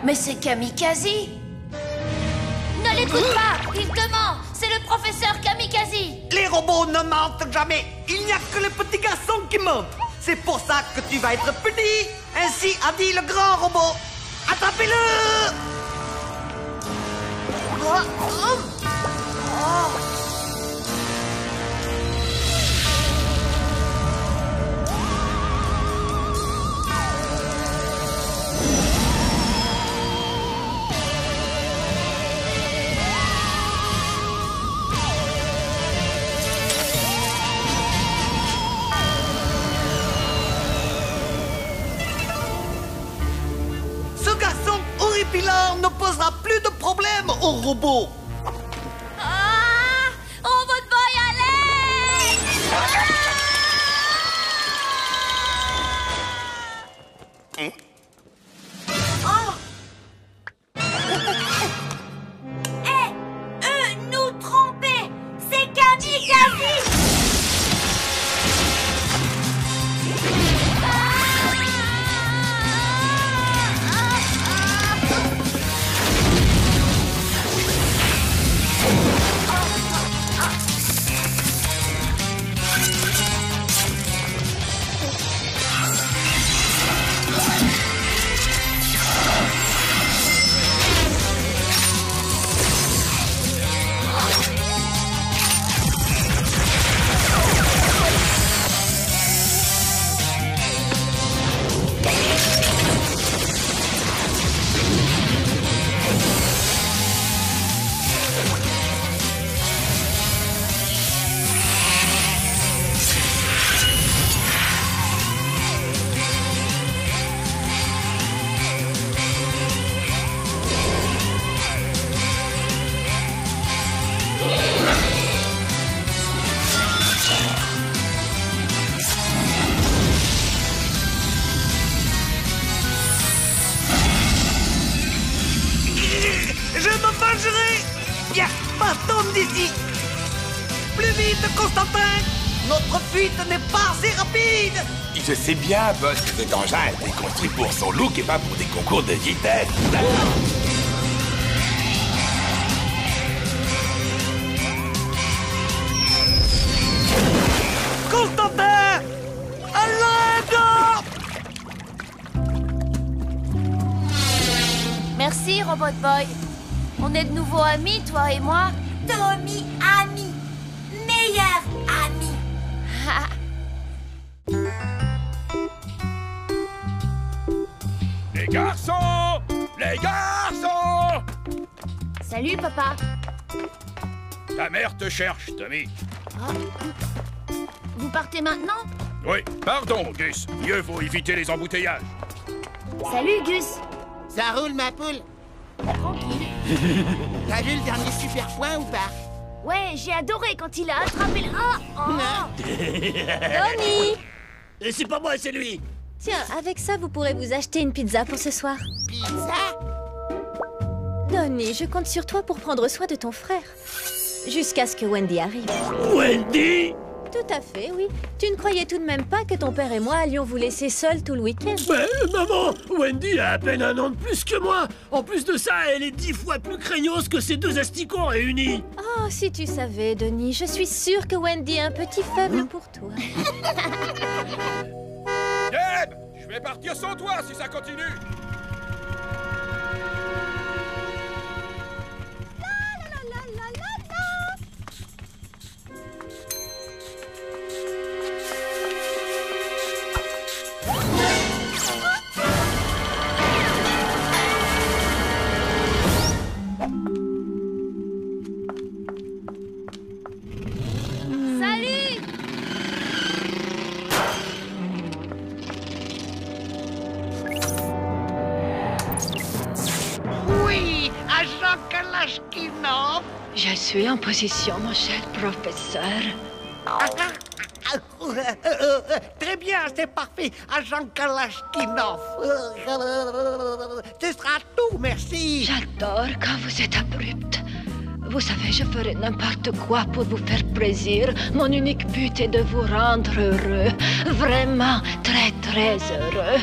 Speaker 11: Mais c'est Kamikaze. Ne l'écoute pas, il te ment. C'est le professeur Kamikaze.
Speaker 2: Les robots ne mentent jamais. Il n'y a que les petits garçons qui mentent. C'est pour ça que tu vas être puni. Ainsi a dit le grand robot. Attrapez-le! Horripilant ne posera plus de problème aux robots.
Speaker 11: Ah! Robot Boy, allez!
Speaker 5: Nous tromper. C'est Kamikaze. Bien, partons d'ici. Plus vite, Constantin. Notre fuite n'est pas assez rapide.
Speaker 3: Je sais bien, boss, que cet engin a été construit pour son look et pas pour des concours de vitesse.
Speaker 2: Constantin! À l'aide!
Speaker 11: Merci, Robot Boy. On est de nouveau amis, toi et moi.
Speaker 5: Tommy, ami. Meilleur ami.
Speaker 9: Les garçons! Les garçons!
Speaker 11: Salut, papa.
Speaker 9: Ta mère te cherche, Tommy.
Speaker 4: Vous partez maintenant?
Speaker 9: Oui, pardon, Gus. Mieux vaut éviter les embouteillages.
Speaker 11: Salut, Gus.
Speaker 6: Ça roule, ma poule?
Speaker 11: Tranquille.
Speaker 6: T'as vu le dernier super point ou pas?
Speaker 11: Ouais, j'ai adoré quand il a attrapé le...
Speaker 10: Donnie! C'est pas moi, c'est lui.
Speaker 20: Tiens, avec ça, vous pourrez vous acheter une pizza pour ce soir.
Speaker 6: Pizza?
Speaker 20: Donnie, je compte sur toi pour prendre soin de ton frère. Jusqu'à ce que Wendy arrive.
Speaker 10: Wendy?
Speaker 20: Tout à fait, oui. Tu ne croyais tout de même pas que ton père et moi allions vous laisser seuls tout le week-end?
Speaker 10: Mais maman, Wendy a à peine 1 an de plus que moi. En plus de ça, elle est 10 fois plus craignos que ces 2 asticots réunis.
Speaker 20: Oh, si tu savais, Donnie, je suis sûre que Wendy a un petit faible pour toi.
Speaker 9: Deb, je vais partir sans toi si ça continue.
Speaker 11: Salut!
Speaker 5: Oui, agent Kalachnikov.
Speaker 21: Je suis en position, mon cher professeur.
Speaker 5: Très bien, c'est parfait, agent Kalachnikov. Ce sera tout, merci.
Speaker 21: J'adore quand vous êtes abrupt. Vous savez, je ferai n'importe quoi pour vous faire plaisir. Mon unique but est de vous rendre heureux. Vraiment très, très heureux.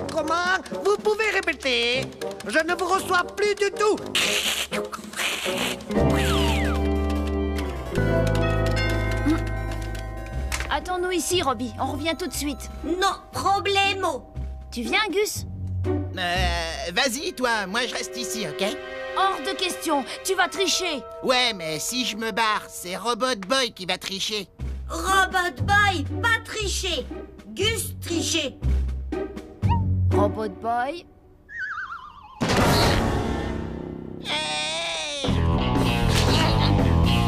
Speaker 5: Comment? Vous pouvez répéter? Je ne vous reçois plus du tout.
Speaker 11: Attends-nous ici, Robbie. On revient tout de suite.
Speaker 1: Non, problemo.
Speaker 11: Tu viens, Gus?
Speaker 6: Vas-y, toi. Moi, je reste ici, ok?
Speaker 11: Hors de question. Tu vas tricher.
Speaker 6: Ouais, mais si je me barre, c'est Robot Boy qui va tricher.
Speaker 1: Robot Boy, pas tricher. Gus tricher.
Speaker 11: Robot Boy.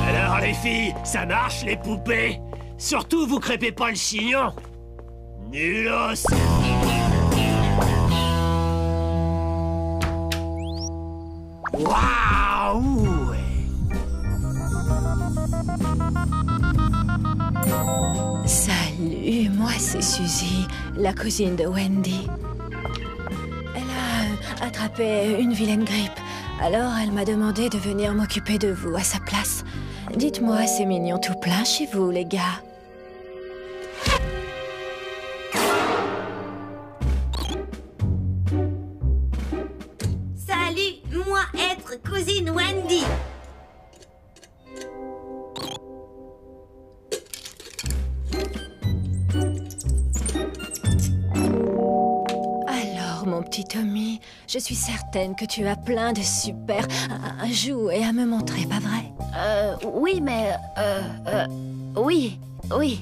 Speaker 10: Alors les filles, ça marche les poupées? Surtout vous crêpez pas le chignon. Nulos. Waouh!
Speaker 20: Salut, moi c'est Suzy, la cousine de Wendy. Elle a attrapé une vilaine grippe, alors elle m'a demandé de venir m'occuper de vous à sa place. Dites-moi, c'est mignon tout plein chez vous, les gars.
Speaker 1: Salut, moi être cousine Wendy.
Speaker 20: Alors, mon petit Tommy, je suis certaine que tu as plein de super jouets à me montrer, pas vrai?
Speaker 11: Oui, mais... oui, oui.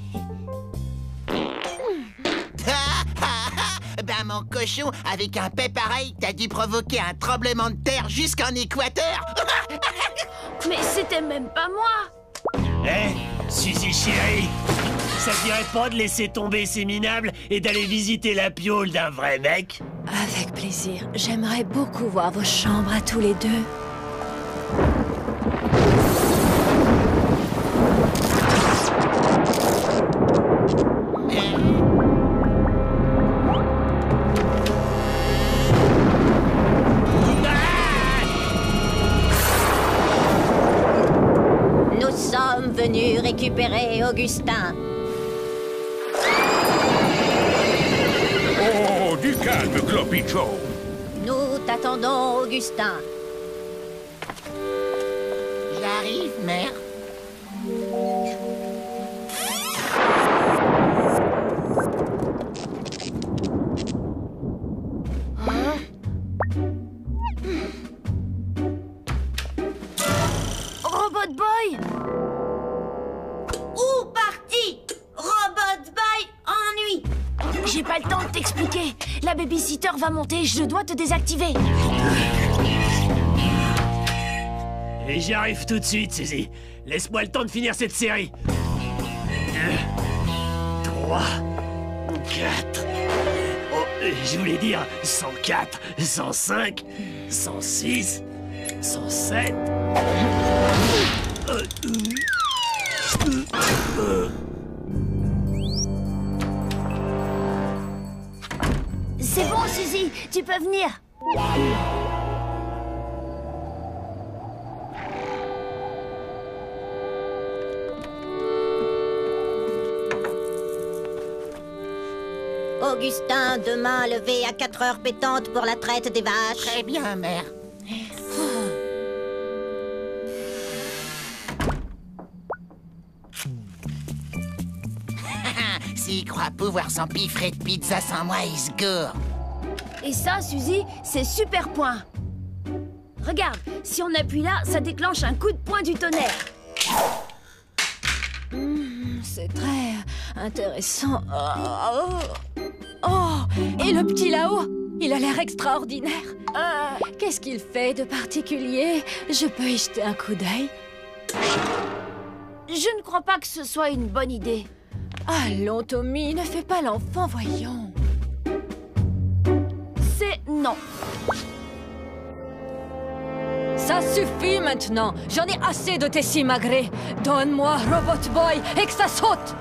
Speaker 6: Ben, mon cochon, avec un paix pareil, t'as dû provoquer un tremblement de terre jusqu'en Équateur.
Speaker 11: Mais c'était même pas moi.
Speaker 10: Eh, Suzy chérie, ça te dirait pas de laisser tomber ces minables et d'aller visiter la piole d'un vrai mec?
Speaker 20: Avec plaisir. J'aimerais beaucoup voir vos chambres à tous les deux.
Speaker 1: Nous sommes venus récupérer Augustin.
Speaker 15: Oh, du calme, Gloppy Joe.
Speaker 1: Nous t'attendons, Augustin.
Speaker 6: J'arrive, mère.
Speaker 11: Robot Boy!
Speaker 1: Où parti? Robot Boy ennui.
Speaker 11: J'ai pas le temps de t'expliquer. La babysitter va monter, je dois te désactiver.
Speaker 10: Et j'arrive tout de suite, Suzy. Laisse-moi le temps de finir cette série. 2, 3, 4... Oh, je voulais dire 104, 105, 106, 107...
Speaker 11: C'est bon, Suzy, tu peux venir.
Speaker 1: Augustin, demain levé à 4 heures pétantes pour la traite des vaches.
Speaker 6: Très bien, mère. S'il croit pouvoir s'empiffrer de pizza sans moi, il se gourre.
Speaker 11: Et ça, Suzy, c'est super point. Regarde, si on appuie là, ça déclenche un coup de poing du tonnerre.
Speaker 20: C'est très intéressant. Oh, et le petit là-haut, il a l'air extraordinaire. Qu'est-ce qu'il fait de particulier? Je peux y jeter un coup d'œil?
Speaker 11: Je ne crois pas que ce soit une bonne idée.
Speaker 20: Allons, Tommy, ne fais pas l'enfant, voyons.
Speaker 11: C'est non.
Speaker 20: Ça suffit maintenant. J'en ai assez de tes simagrées. Donne-moi Robot Boy et que ça saute.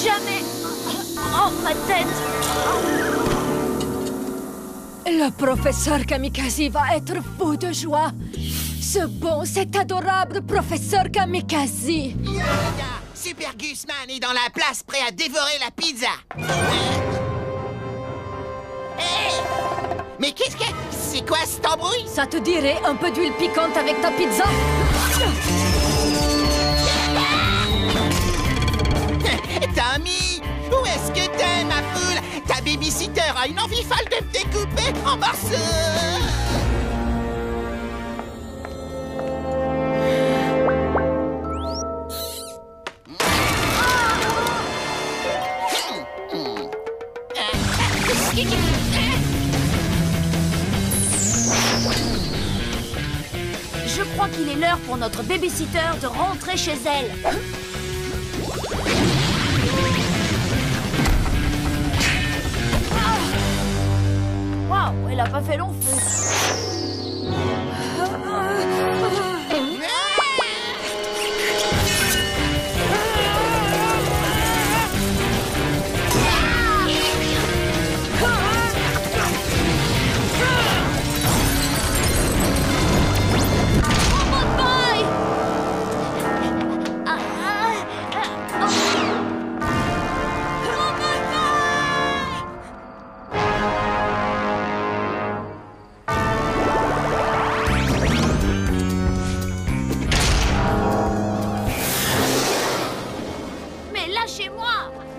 Speaker 11: Jamais. Oh, ma tête.
Speaker 20: Le professeur Kamikaze va être fou de joie. Ce bon, cet adorable professeur Kamikaze.
Speaker 6: Yeah, Super Gusman est dans la place, prêt à dévorer la pizza. Hey! Mais qu'est-ce que... C'est quoi cet embrouille?
Speaker 20: Ça te dirait un peu d'huile piquante avec ta pizza?
Speaker 6: Tommy, où est-ce que t'es, ma poule? Ta babysitter a une envie folle de me découper en morceaux.
Speaker 11: Je crois qu'il est l'heure pour notre babysitter de rentrer chez elle. Waouh, elle a pas fait long feu.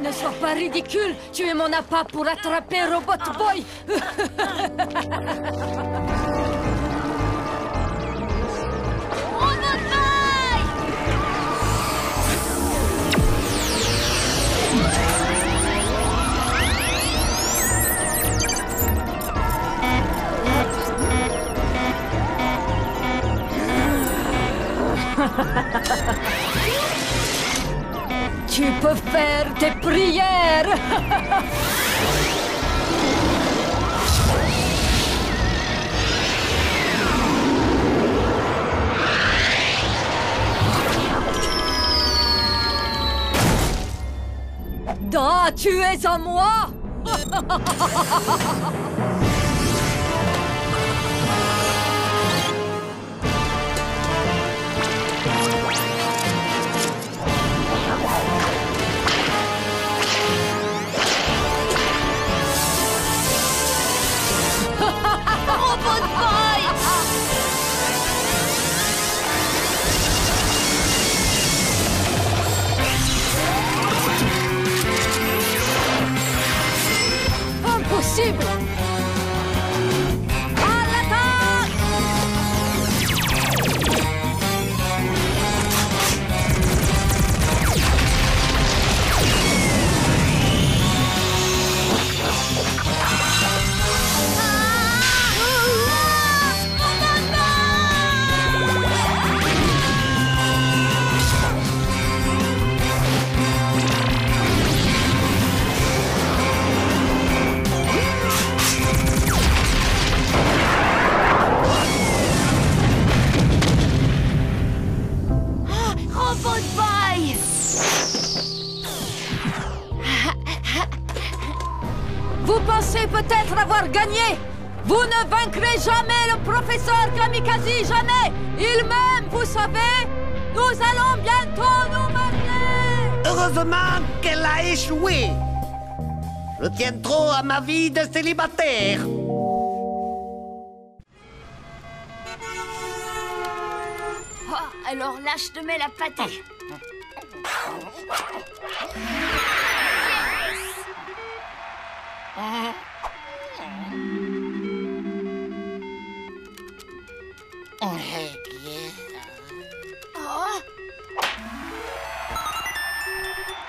Speaker 20: Ne sois pas ridicule, tu es mon appât pour attraper Robot Boy. Tu peux faire tes prières. Da, tu es à moi.
Speaker 11: Robot Boy!
Speaker 20: Impossible!
Speaker 21: pouvoir gagner. Vous ne vaincrez jamais le professeur Kamikaze, jamais. Il m'aime, vous savez. Nous allons bientôt nous marier.
Speaker 2: Heureusement qu'elle a échoué. Je tiens trop à ma vie de célibataire.
Speaker 11: Oh, alors là, je te mets la pâtée.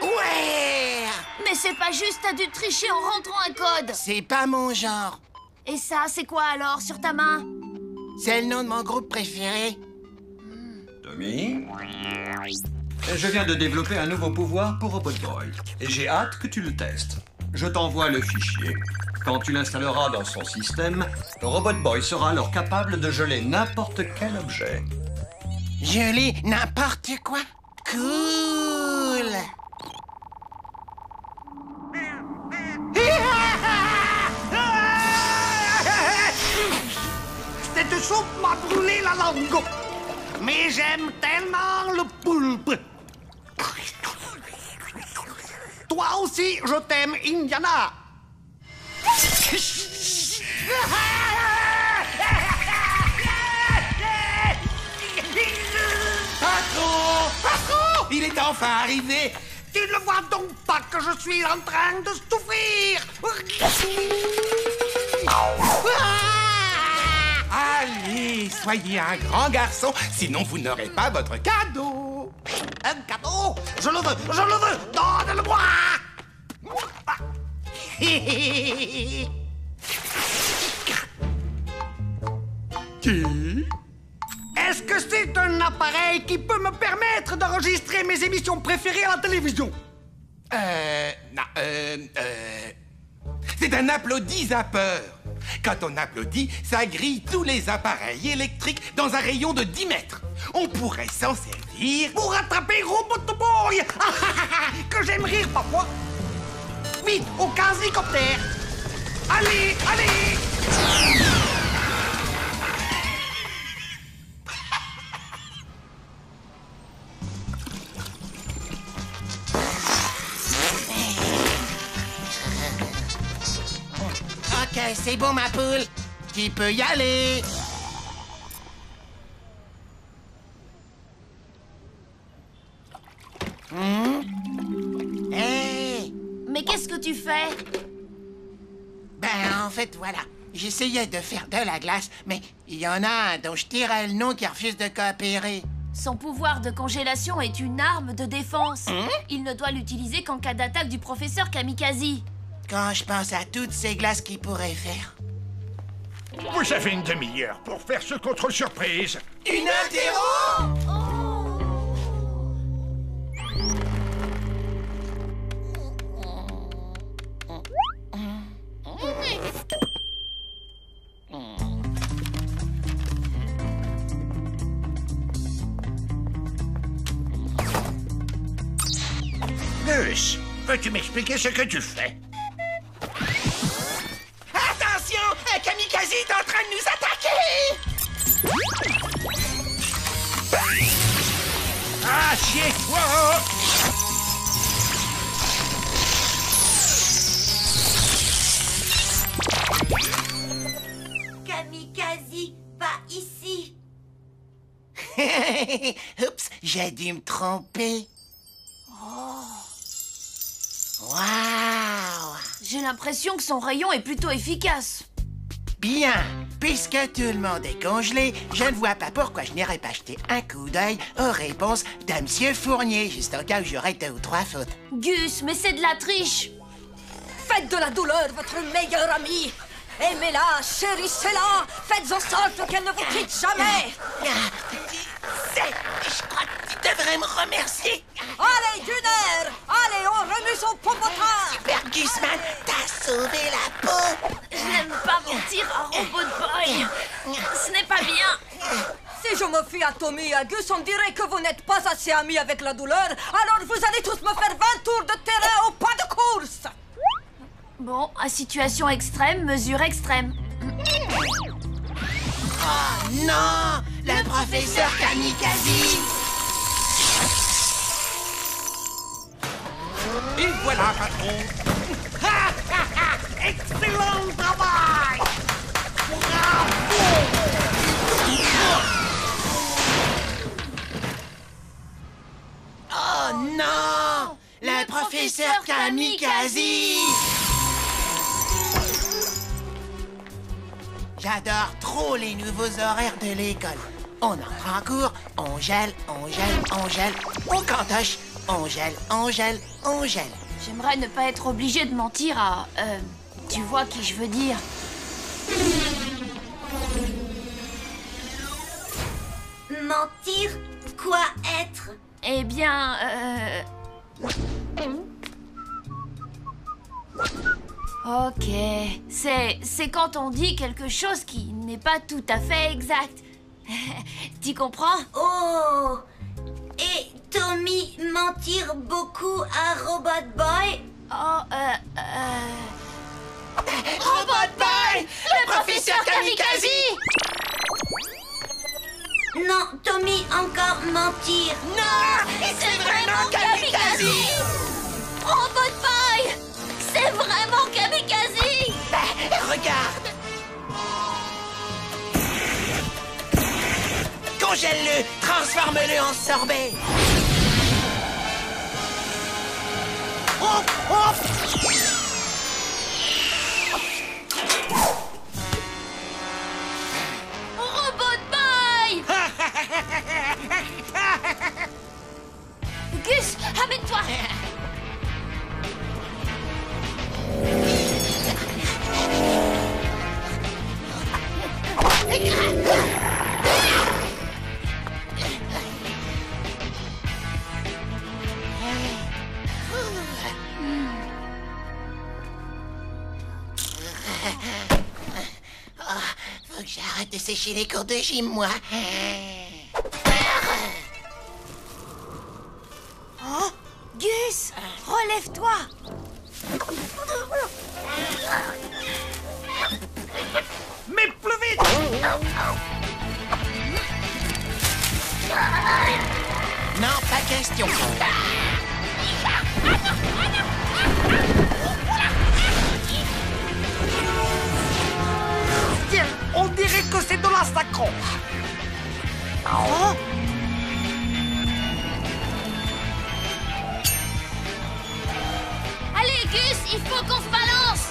Speaker 6: Ouais!
Speaker 11: Mais c'est pas juste, t'as dû tricher en rentrant un code.
Speaker 6: C'est pas mon genre.
Speaker 11: Et ça, c'est quoi alors, sur ta main?
Speaker 6: C'est le nom de mon groupe préféré.
Speaker 16: Tommy, je viens de développer un nouveau pouvoir pour Robot Boy. Et j'ai hâte que tu le testes. Je t'envoie le fichier. Quand tu l'installeras dans son système, Robot Boy sera alors capable de geler n'importe quel objet.
Speaker 6: Geler n'importe quoi? Cool!
Speaker 2: Cette soupe m'a brûlé la langue. Mais j'aime tellement le poulpe. Toi aussi, je t'aime, Indiana.
Speaker 3: Patron! Patron! Il est enfin arrivé!
Speaker 2: Tu ne vois donc pas que je suis en train de souffrir?
Speaker 3: Allez, soyez un grand garçon, sinon vous n'aurez pas votre cadeau.
Speaker 2: Un cadeau? Je le veux, je le veux! Donne-le-moi!
Speaker 3: Qui?
Speaker 2: Est-ce que c'est un appareil qui peut me permettre d'enregistrer mes émissions préférées à la télévision?
Speaker 3: Non, c'est un applaudisapeur. Quand on applaudit, ça grille tous les appareils électriques dans un rayon de 10 mètres. On pourrait s'en servir
Speaker 2: pour attraper Robot Boy, que j'aime rire parfois. Vite, au quasi-coptère. Allez, allez.
Speaker 6: Ok, c'est bon, ma poule. Tu peux y aller. Hey!
Speaker 11: Mais qu'est-ce que tu fais?
Speaker 6: Ben, en fait, voilà. J'essayais de faire de la glace, mais il y en a un dont je tirais le nom qui refuse de coopérer.
Speaker 11: Son pouvoir de congélation est une arme de défense. Il ne doit l'utiliser qu'en cas d'attaque du professeur Kamikaze.
Speaker 6: Quand je pense à toutes ces glaces qu'il pourrait faire.
Speaker 9: Vous avez une demi-heure pour faire ce contrôle surprise.
Speaker 6: Une interro!
Speaker 9: Gus, peux-tu m'expliquer ce que tu fais?
Speaker 6: Attention! Un kamikaze est en train de nous attaquer!
Speaker 9: Assieds-toi!
Speaker 1: Kamikaze, pas ici.
Speaker 6: Oups, j'ai dû me tromper. Waouh!
Speaker 11: J'ai l'impression que son rayon est plutôt efficace.
Speaker 6: Bien, puisque tout le monde est congelé, je ne vois pas pourquoi je n'irais pas jeter un coup d'œil aux réponses de Monsieur Fournier, juste au cas où j'aurais 2 ou 3 fautes.
Speaker 11: Gus, mais c'est de la triche.
Speaker 21: Faites de la douleur votre meilleure amie. Aimez-la, chérissez-la. Faites en sorte qu'elle ne vous quitte jamais.
Speaker 6: Je crois que tu devrais me remercier.
Speaker 21: Allez, Gunner! Allez, on remue son popotin!
Speaker 6: Super Gusman, t'as sauvé la peau.
Speaker 11: Je n'aime pas mentir à Robot Boy. Ce n'est pas bien.
Speaker 21: Si je me fie à Tommy et à Gus, on dirait que vous n'êtes pas assez amis avec la douleur. Alors vous allez tous me faire 20 tours de terrain au pas de course.
Speaker 11: Bon, à situation extrême, mesure extrême.
Speaker 6: Oh non! Le professeur Kamikaze!
Speaker 5: Et voilà, patron. Excellent travail! Bravo!
Speaker 6: Oh non! Le professeur Kamikaze! J'adore trop les nouveaux horaires de l'école. On entre en cours, on gèle, on gèle, on gèle, on cantoche, on gèle, on gèle, on gèle.
Speaker 11: J'aimerais ne pas être obligée de mentir à... tu vois qui je veux dire.
Speaker 1: Mentir? Quoi être?
Speaker 11: Eh bien, Ok, c'est quand on dit quelque chose qui n'est pas tout à fait exact. Tu comprends?
Speaker 1: Oh! Et Tommy mentir beaucoup à Robot Boy?
Speaker 11: Oh,
Speaker 6: Robot Boy! Le professeur Kamikaze!
Speaker 1: Non, Tommy encore mentir.
Speaker 6: Non! C'est vraiment Kamikaze!
Speaker 11: Robot Boy! C'est vraiment Kamikaze!
Speaker 6: Regarde! Congèle-le! Transforme-le en sorbet!
Speaker 5: Oh! Oh!
Speaker 11: Robot Boy! Gus, amène-toi!
Speaker 6: Faut que j'arrête de sécher les cours de gym, moi.
Speaker 11: Oh, Gus, relève-toi.
Speaker 5: Mais plus vite!
Speaker 6: Non, pas question.
Speaker 5: Tiens, on dirait que c'est de la saccroche. Oh.
Speaker 11: Allez, Gus, il faut qu'on se balance.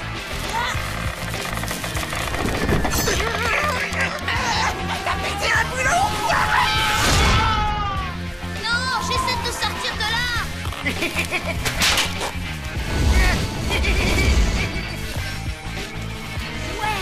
Speaker 6: T'as pété un boulot?
Speaker 11: Non, j'essaie de sortir de là. Ouais.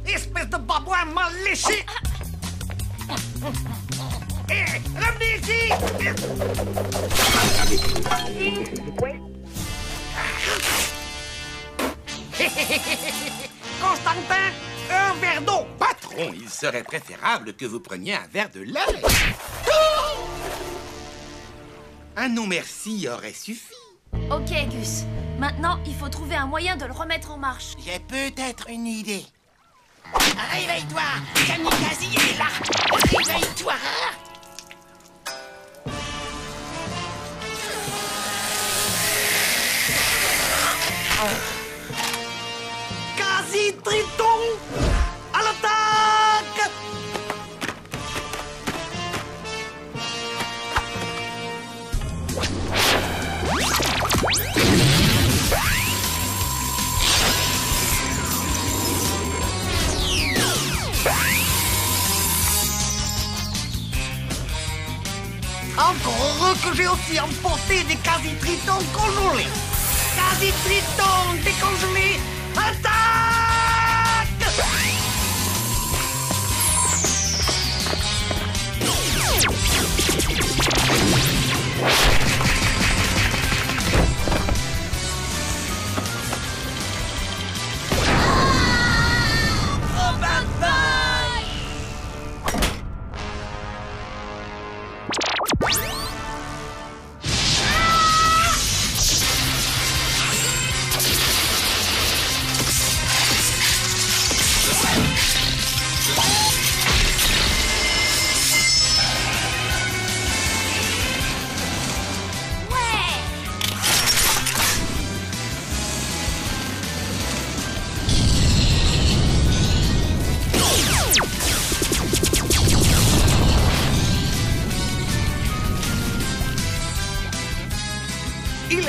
Speaker 5: Espèce de babouin mal léché! Hé, revenez ici! Constantin, un verre d'eau!
Speaker 3: Patron, il serait préférable que vous preniez un verre de lait. Un non merci aurait suffi.
Speaker 11: Ok, Gus. Maintenant, il faut trouver un moyen de le remettre en marche.
Speaker 6: J'ai peut-être une idée. Réveille-toi! Kamikaze est là! Réveille-toi!
Speaker 5: Quasi-triton! À l'attaque! Encore heureux que j'ai aussi emporté des quasi-tritons congelés. Quasi-tritons décongelés, attaque!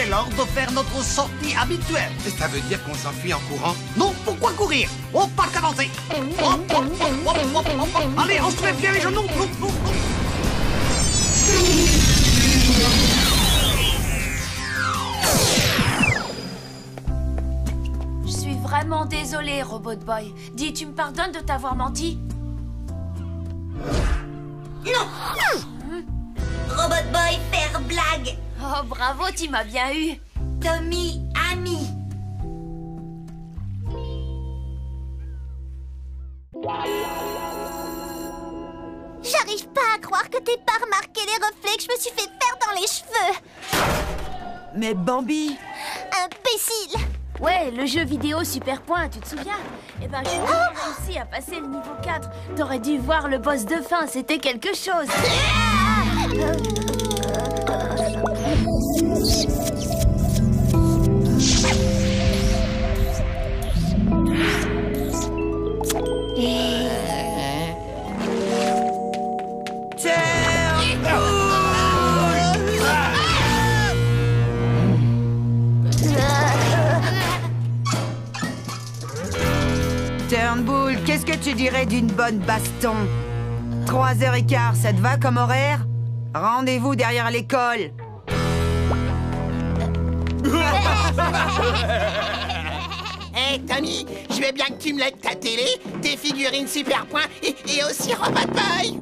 Speaker 5: l'heure de faire notre sortie habituelle.
Speaker 8: Et ça veut dire qu'on s'enfuit en courant?
Speaker 5: Non, pourquoi courir? On part avancer. Hop, hop, hop, hop, hop, hop, hop. Allez, on se met bien les genoux.
Speaker 11: Je suis vraiment désolée, Robot Boy. Dis, tu me pardonnes de t'avoir menti?
Speaker 1: Non. Robot Boy, faire blague.
Speaker 11: Oh, bravo, tu m'as bien eu.
Speaker 1: Tommy, ami. J'arrive pas à croire que t'aies pas remarqué les reflets que je me suis fait faire dans les cheveux.
Speaker 22: Mais Bambi...
Speaker 1: Imbécile.
Speaker 11: Ouais, le jeu vidéo Super Point, tu te souviens? Eh ben, j'ai réussi à passer le niveau 4. T'aurais dû voir le boss de fin, c'était quelque chose.
Speaker 22: Turnbull, qu'est-ce que tu dirais d'une bonne baston? 3h15, ça te va comme horaire? Rendez-vous derrière l'école.
Speaker 6: Hey Tommy, je veux bien que tu me lèves ta télé, tes figurines Super Point et aussi Robot Boy.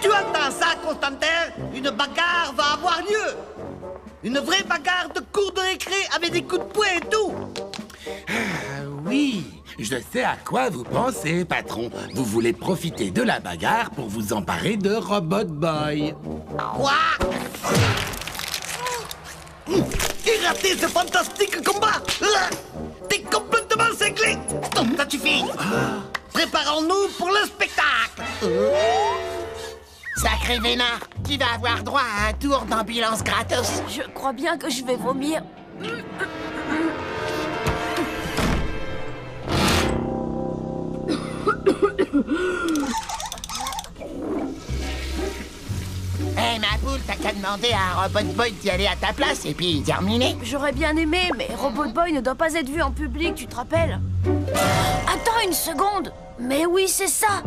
Speaker 5: Tu entends ça, Constantin? Une bagarre va avoir lieu. Une vraie bagarre de cours de récré avec des coups de poing et tout.
Speaker 3: Oui, je sais à quoi vous pensez, patron. Vous voulez profiter de la bagarre pour vous emparer de Robot Boy.
Speaker 5: Quoi? J'ai raté ce fantastique combat. T'es complètement cinglé. Stop, ça suffit. Préparons-nous pour le spectacle.
Speaker 6: Sacré vénard, tu vas avoir droit à un tour d'ambulance gratos.
Speaker 11: Je crois bien que je vais vomir.
Speaker 6: Hey, ma poule, t'as qu'à demander à Robot Boy d'y aller à ta place et puis terminer.
Speaker 11: J'aurais bien aimé, mais Robot Boy ne doit pas être vu en public, tu te rappelles? Attends une seconde. Mais oui, c'est ça.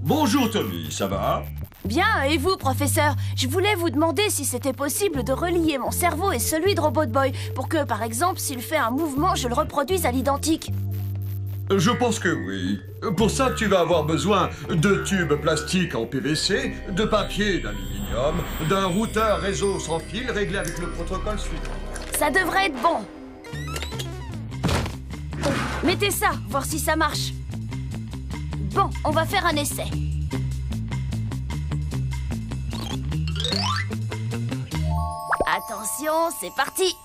Speaker 23: Bonjour Tommy, ça va?
Speaker 11: Bien, et vous, professeur? Je voulais vous demander si c'était possible de relier mon cerveau et celui de Robot Boy pour que, par exemple, s'il fait un mouvement, je le reproduise à l'identique.
Speaker 23: Je pense que oui. Pour ça, tu vas avoir besoin de tubes plastiques en PVC, de papier d'aluminium, d'un routeur réseau sans fil réglé avec le protocole suivant.
Speaker 11: Ça devrait être bon. Mettez ça, voir si ça marche. Bon, on va faire un essai. Attention, c'est parti.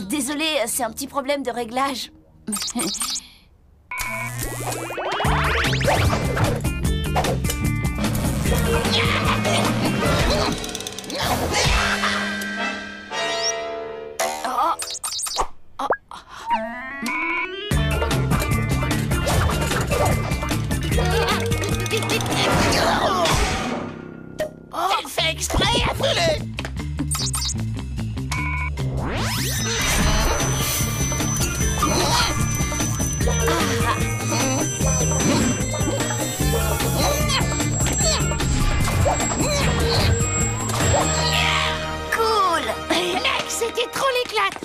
Speaker 11: Désolé, c'est un petit problème de réglage.
Speaker 6: Tu fais exprès, fais-le.
Speaker 1: Cool.
Speaker 6: Mec, c'était trop l'éclate.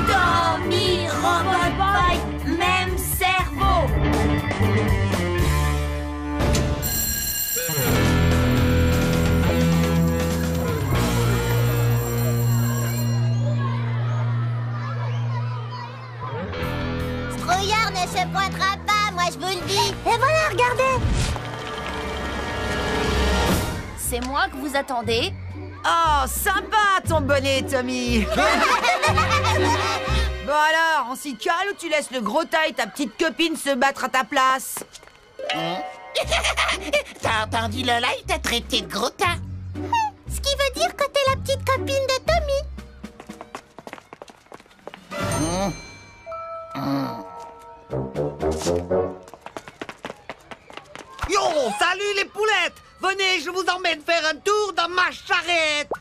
Speaker 1: Tommy, Robot Boy, même cerveau. Trouillard ne se pointera pas, moi je vous le dis. Et voilà, regardez.
Speaker 11: c'est moi que vous attendez?
Speaker 22: Oh, sympa ton bonnet, Tommy. Bon alors, on s'y cale ou tu laisses le gros tas et ta petite copine se battre à ta place?
Speaker 6: T'as entendu Lola, il t'a traité de gros tas.
Speaker 1: Ce qui veut dire que t'es la petite copine de Tommy.
Speaker 2: Yo, salut les poulettes! Venez, je vous emmène faire un tour dans ma charrette.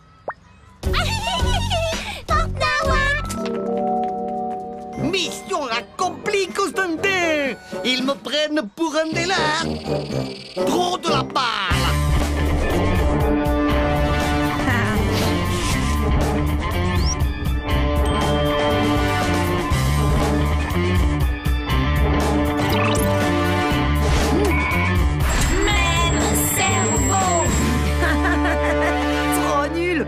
Speaker 2: Mission accomplie, Constantin. Ils me prennent pour un délire. Trop de la balle.
Speaker 22: Trop nul.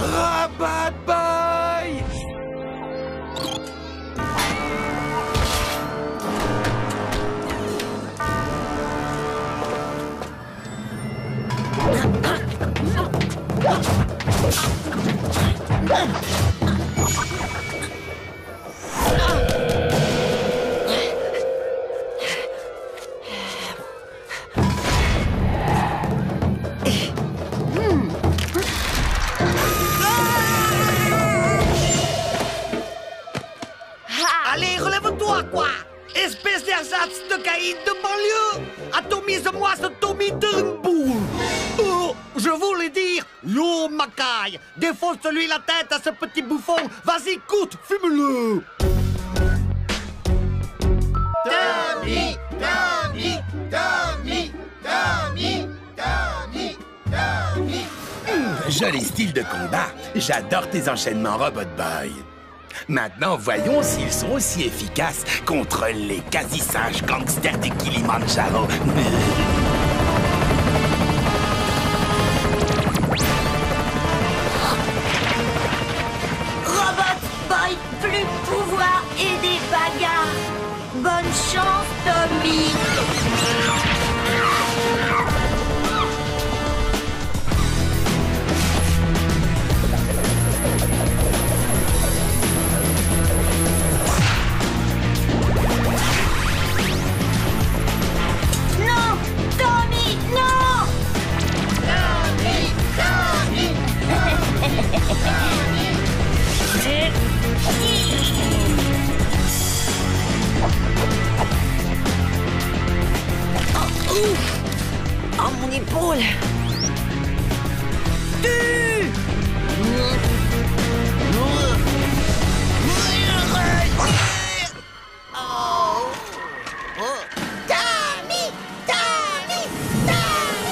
Speaker 3: Robot Boy!
Speaker 2: Allez, relève-toi, quoi! Espèce d'ersatz de caïd de banlieue! Atomise-moi ce Tommy Turnbull! Oh, je voulais dire, yo, Macaille! Défonce-lui la tête à ce petit bouffon! Vas-y, coute, fume-le!
Speaker 6: Tommy, Tommy, Tommy, Tommy, Tommy, Tommy.
Speaker 3: Joli style de combat. J'adore tes enchaînements, Robot Boy. Maintenant, voyons s'ils sont aussi efficaces contre les quasi-sages gangsters du Kilimanjaro.
Speaker 1: Robot Boy, plus de pouvoir et des bagarres. Bonne chance, Tommy. Non, Tommy, non.
Speaker 6: Tommy, Tommy.
Speaker 22: Oh, mon épaule.
Speaker 1: Tommy, Tommy, Tommy.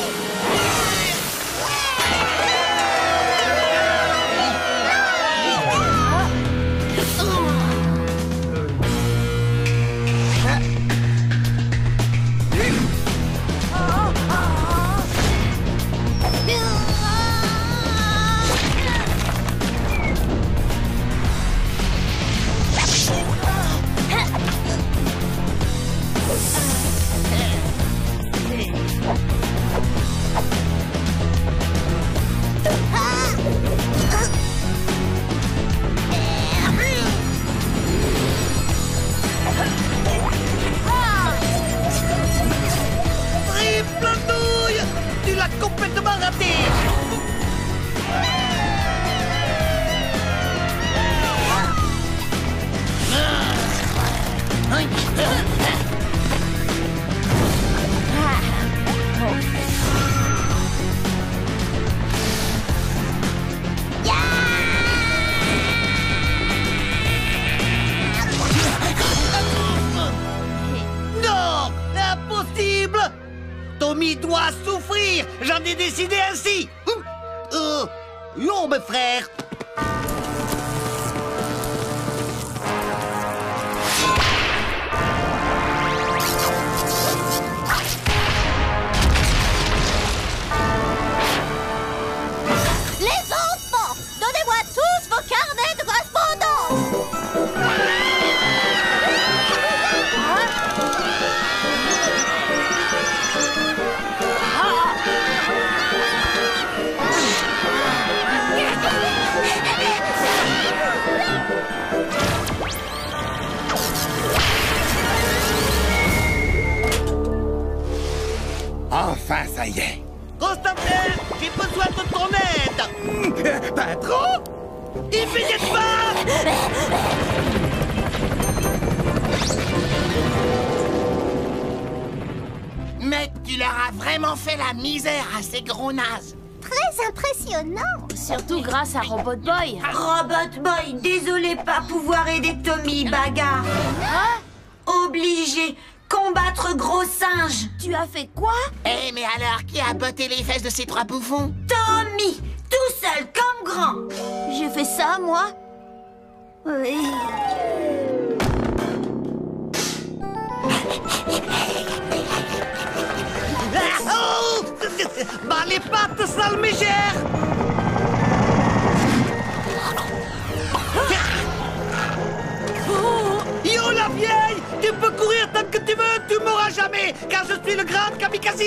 Speaker 2: Triple douille! Tu l'as complètement raté! Non! Impossible! Tommy doit souffrir! J'en ai décidé ainsi! Yo, mes frères! Patron, immédiatement!
Speaker 6: Mais tu leur as vraiment fait la misère à ces gros nazes.
Speaker 1: Très impressionnant.
Speaker 11: Surtout grâce à Robot Boy.
Speaker 22: Robot Boy, désolé pas pouvoir aider Tommy, bagarre. Obligé. Combattre gros singe.
Speaker 11: Tu as fait quoi?
Speaker 6: Eh, mais alors, qui a botté les fesses de ces trois bouffons?
Speaker 22: Tommy, tout seul comme grand.
Speaker 1: J'ai fait ça, moi? Oui.
Speaker 2: Oh! Bah les pattes, sale mégère! Yo la vieille! Tu peux courir tant que tu veux, tu mourras jamais, car je suis le grand kamikaze!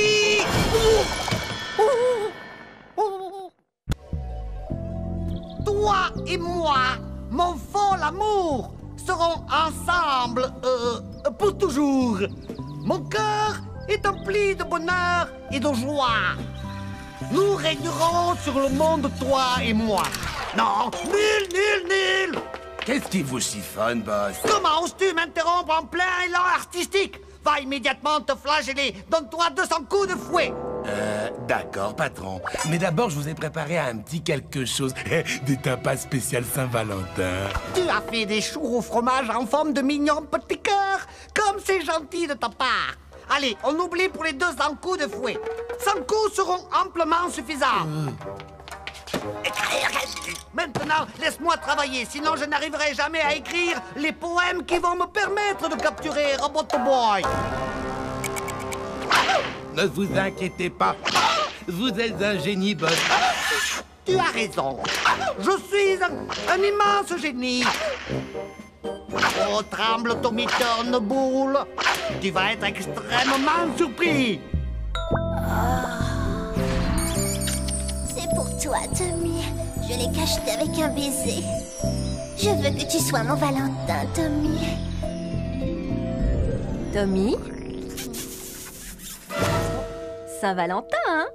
Speaker 2: Toi et moi, mon fond l'amour, seront ensemble pour toujours. Mon cœur est empli de bonheur et de joie. Nous régnerons sur le monde, toi et moi. Non, nul!
Speaker 3: Qu'est-ce qui vous chiffonne, boss?
Speaker 2: Comment oses-tu m'interrompre en plein élan artistique? Va immédiatement te flageller. Donne-toi 200 coups de fouet.
Speaker 3: D'accord, patron. Mais d'abord, je vous ai préparé un petit quelque chose. Des tapas spécial Saint-Valentin.
Speaker 2: Tu as fait des choux au fromage en forme de mignons petits cœurs. Comme c'est gentil de ta part. Allez, on oublie pour les 200 coups de fouet. 100 coups seront amplement suffisants. Maintenant, laisse-moi travailler, sinon je n'arriverai jamais à écrire les poèmes qui vont me permettre de capturer Robot Boy.
Speaker 3: Ne vous inquiétez pas. Vous êtes un génie, boss.
Speaker 2: Tu as raison. Je suis un immense génie. Oh, tremble, Tommy Turnbull. Tu vas être extrêmement surpris.
Speaker 1: C'est pour toi, Tommy. Je l'ai cacheté avec un baiser. Je veux que tu sois mon Valentin, Tommy.
Speaker 18: Tommy? Saint-Valentin, hein?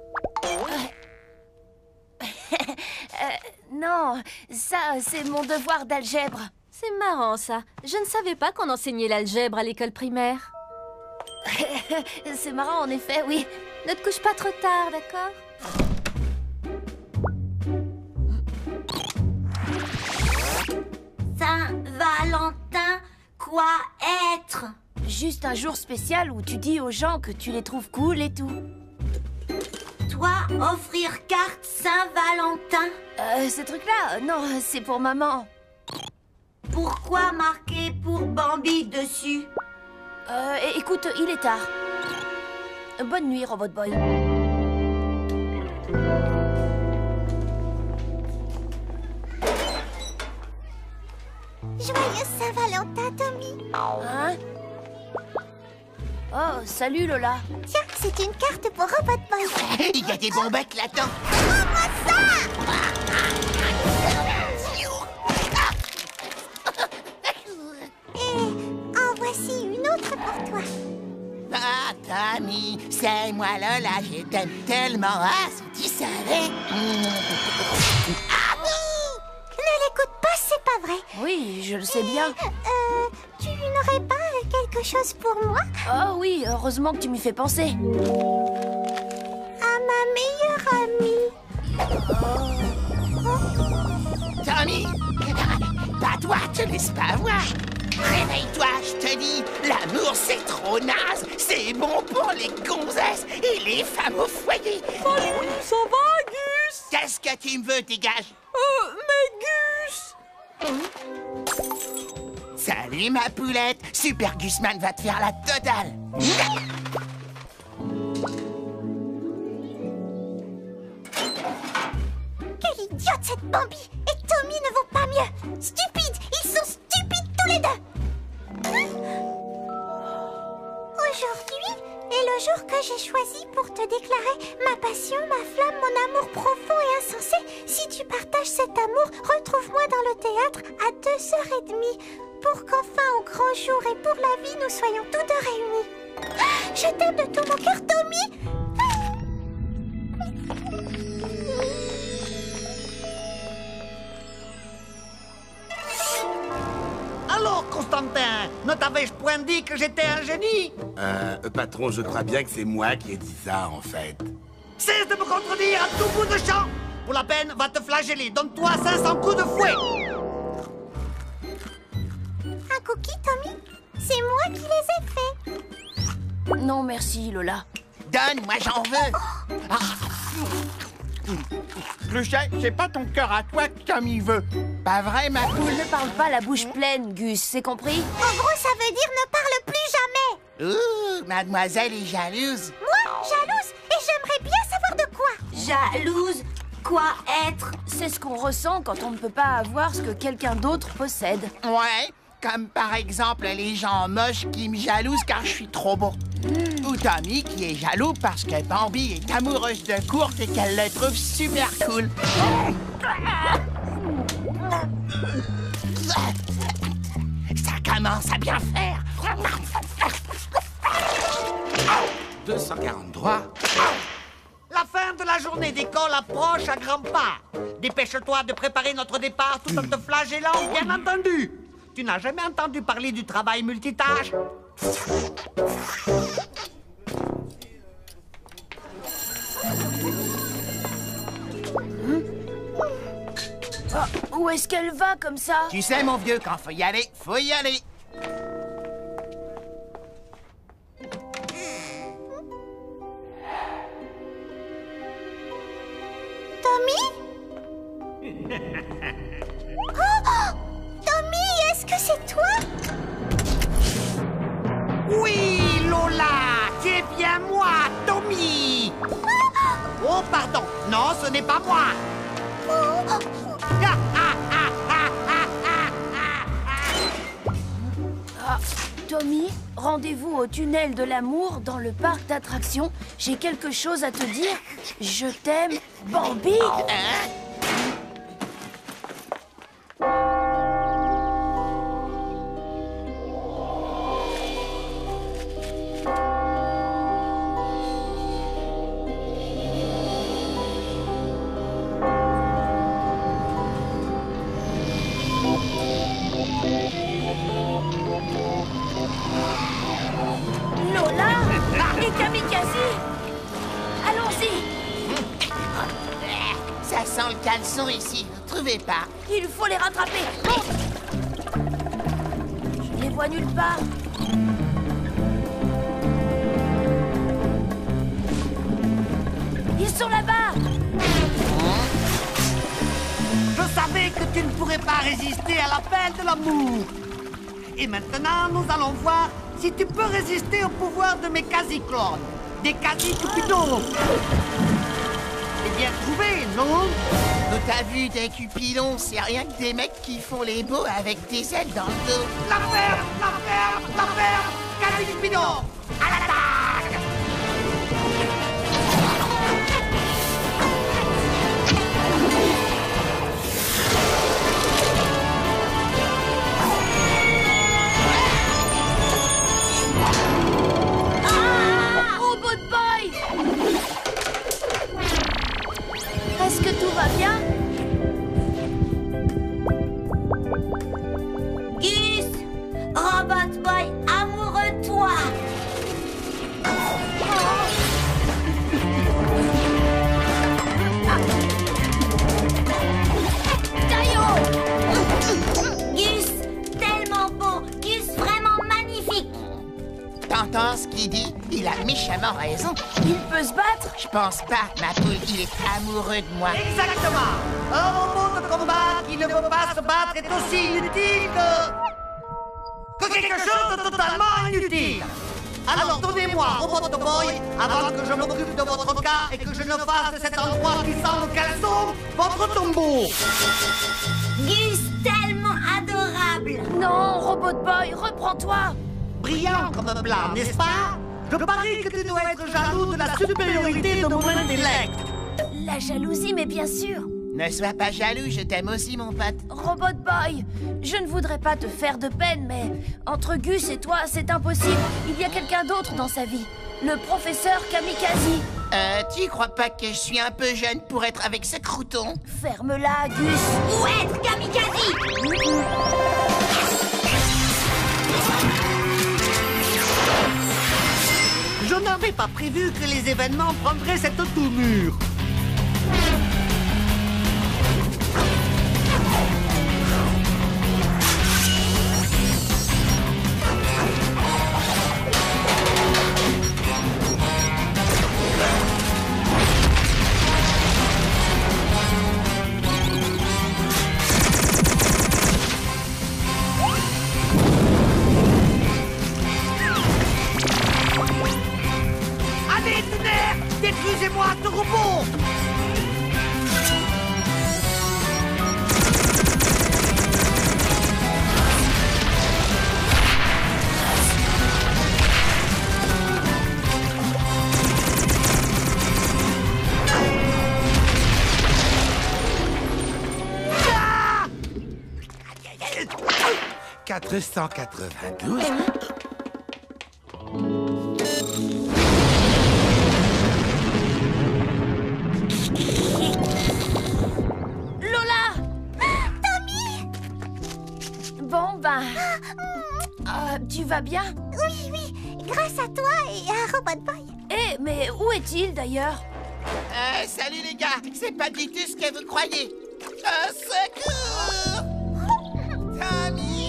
Speaker 11: Non, ça, c'est mon devoir d'algèbre.
Speaker 18: C'est marrant, ça. Je ne savais pas qu'on enseignait l'algèbre à l'école primaire.
Speaker 11: C'est marrant, en effet, oui.
Speaker 18: Ne te couche pas trop tard, d'accord?
Speaker 22: Saint-Valentin, quoi être?
Speaker 11: Juste un jour spécial où tu dis aux gens que tu les trouves cool et tout.
Speaker 22: Toi, offrir carte Saint-Valentin?
Speaker 11: Ce truc-là, non, c'est pour maman.
Speaker 22: Pourquoi marquer pour Bambi dessus?
Speaker 11: Écoute, il est tard. Bonne nuit, Robot Boy.
Speaker 1: Joyeux Saint-Valentin, Tommy.
Speaker 11: Hein? Oh, salut Lola.
Speaker 1: Tiens, c'est une carte pour Robot Boy.
Speaker 6: Il y a des bombettes là-dedans.
Speaker 1: Prends-moi ça! Et en voici une autre pour toi.
Speaker 6: Ah, Tommy, c'est moi Lola, je t'aime tellement. Ah, si tu savais.
Speaker 1: Ne l'écoute pas, c'est pas vrai.
Speaker 11: Oui, je le sais bien.
Speaker 1: Tu n'aurais pas quelque chose pour moi?
Speaker 11: Oh oui, heureusement que tu m'y fais penser.
Speaker 1: À ma meilleure amie.
Speaker 6: Tommy, pas toi, te laisse pas voir. Réveille-toi, je te dis, l'amour c'est trop naze, c'est bon pour les gonzesses et les femmes au foyer.
Speaker 7: Salut, ça va, Gus?
Speaker 6: Qu'est-ce que tu me veux, dégage?
Speaker 7: Mais Gus!
Speaker 6: Salut ma poulette, Super Gusman va te faire la totale.
Speaker 1: Quelle idiote cette Bambi! Et Tommy ne vaut pas mieux! Stupide! Ils sont stupides tous les deux! Aujourd'hui est le jour que j'ai choisi pour te déclarer ma passion, ma flamme, mon amour profond et insensé. Si tu partages cet amour, retrouve-moi dans le théâtre à 2h30 pour qu'enfin au grand jour et pour la vie, nous soyons tous deux réunis. Je t'aime de tout mon cœur, Tommy!
Speaker 2: Constantin? Ne t'avais-je point dit que j'étais un génie?
Speaker 3: Patron, je crois bien que c'est moi qui ai dit ça, en fait.
Speaker 2: Cesse de me contredire à tout bout de champ! Pour la peine, va te flageller. Donne-toi 500 coups de fouet!
Speaker 1: Un cookie, Tommy? C'est moi qui les ai faits.
Speaker 11: Non, merci, Lola.
Speaker 6: Donne, moi j'en veux.
Speaker 12: Cruchet, c'est pas ton cœur à toi que Tommy veut. Pas vrai, ma poule?
Speaker 11: Ne parle pas la bouche pleine, Gus, c'est compris?
Speaker 1: En gros, ça veut dire ne parle plus jamais.
Speaker 6: Ouh, mademoiselle est jalouse.
Speaker 1: Moi, jalouse? Et j'aimerais bien savoir de quoi.
Speaker 11: Jalouse? Quoi être? C'est ce qu'on ressent quand on ne peut pas avoir ce que quelqu'un d'autre possède.
Speaker 12: Ouais, comme par exemple les gens moches qui me jalousent car je suis trop beau. Ou Tommy qui est jaloux parce que Bambi est amoureuse de Kurt et qu'elle le trouve super cool.
Speaker 6: Ça commence à bien faire.
Speaker 3: 243.
Speaker 2: La fin de la journée d'école approche à grands pas. Dépêche-toi de préparer notre départ tout en te flagellant, bien entendu. Tu n'as jamais entendu parler du travail multitâche?
Speaker 11: Où est-ce qu'elle va comme ça?
Speaker 12: Tu sais, mon vieux, quand faut y aller, faut y aller.
Speaker 1: Tommy? Oh, Tommy, est-ce que c'est toi?
Speaker 2: Oui, Lola, c'est bien moi, Tommy. Oh, pardon, non, ce n'est pas moi.
Speaker 11: Tommy, rendez-vous au tunnel de l'amour dans le parc d'attractions. J'ai quelque chose à te dire. Je t'aime, Bambi. Lola et Kamikaze. Allons-y.
Speaker 6: Ça sent le caleçon ici, vous trouvez pas?
Speaker 11: Il faut les rattraper. Monte. Je ne les vois nulle part. Ils sont là-bas.
Speaker 2: Je savais que tu ne pourrais pas résister à l'appel de l'amour. Et maintenant, nous allons voir si tu peux résister au pouvoir de mes quasi-clones, des quasi-cupidons. C'est bien trouvé, non?
Speaker 6: T'as vu des cupidons, c'est rien que des mecs qui font les beaux avec des ailes dans le dos.
Speaker 2: La ferme, la ferme, la ferme, quasi-cupidons, à l'attaque!
Speaker 11: Robot Boy! Est-ce que tout va bien?
Speaker 1: Gus, Robot Boy, amoureux de toi.
Speaker 11: Taillot!
Speaker 1: Gus, tellement beau. Gus, vraiment magnifique.
Speaker 6: T'entends ce qu'il dit? Il a méchamment raison.
Speaker 11: Il peut se battre?
Speaker 6: Je pense pas, ma poule, il est amoureux de moi.
Speaker 2: Exactement. Un robot de combat qui ne veut pas se battre est aussi inutile que quelque chose de totalement inutile. Alors donnez-moi, Robot Boy, avant que je m'occupe de votre cas et que je ne fasse de cet endroit qui sent le caleçon votre tombeau.
Speaker 1: Gus, tellement adorable.
Speaker 11: Non, Robot Boy, reprends-toi.
Speaker 2: Brillant comme un blanc, n'est-ce pas? Je parie que tu dois être jaloux de la supériorité de mon intellect.
Speaker 11: La jalousie, mais bien sûr.
Speaker 6: Ne sois pas jaloux, je t'aime aussi, mon pote.
Speaker 11: Robot Boy, je ne voudrais pas te faire de peine, mais entre Gus et toi, c'est impossible. Il y a quelqu'un d'autre dans sa vie. Le professeur Kamikaze.
Speaker 6: Tu crois pas que je suis un peu jeune pour être avec ce crouton?
Speaker 11: Ferme-la, Gus.
Speaker 1: Où être, Kamikaze?
Speaker 2: Je n'avais pas prévu que les événements prendraient cette tournure.
Speaker 5: Allez, tonnerre, détruisez-moi ce robot!
Speaker 2: Ah
Speaker 3: 492.
Speaker 11: Lola!
Speaker 1: Tommy!
Speaker 11: Bon, ben... tu vas bien?
Speaker 1: Oui, oui, grâce à toi et à Robot Boy.
Speaker 11: Eh, mais où est-il d'ailleurs?
Speaker 6: Salut les gars, c'est pas du tout ce que vous croyez. Au secours! Tommy!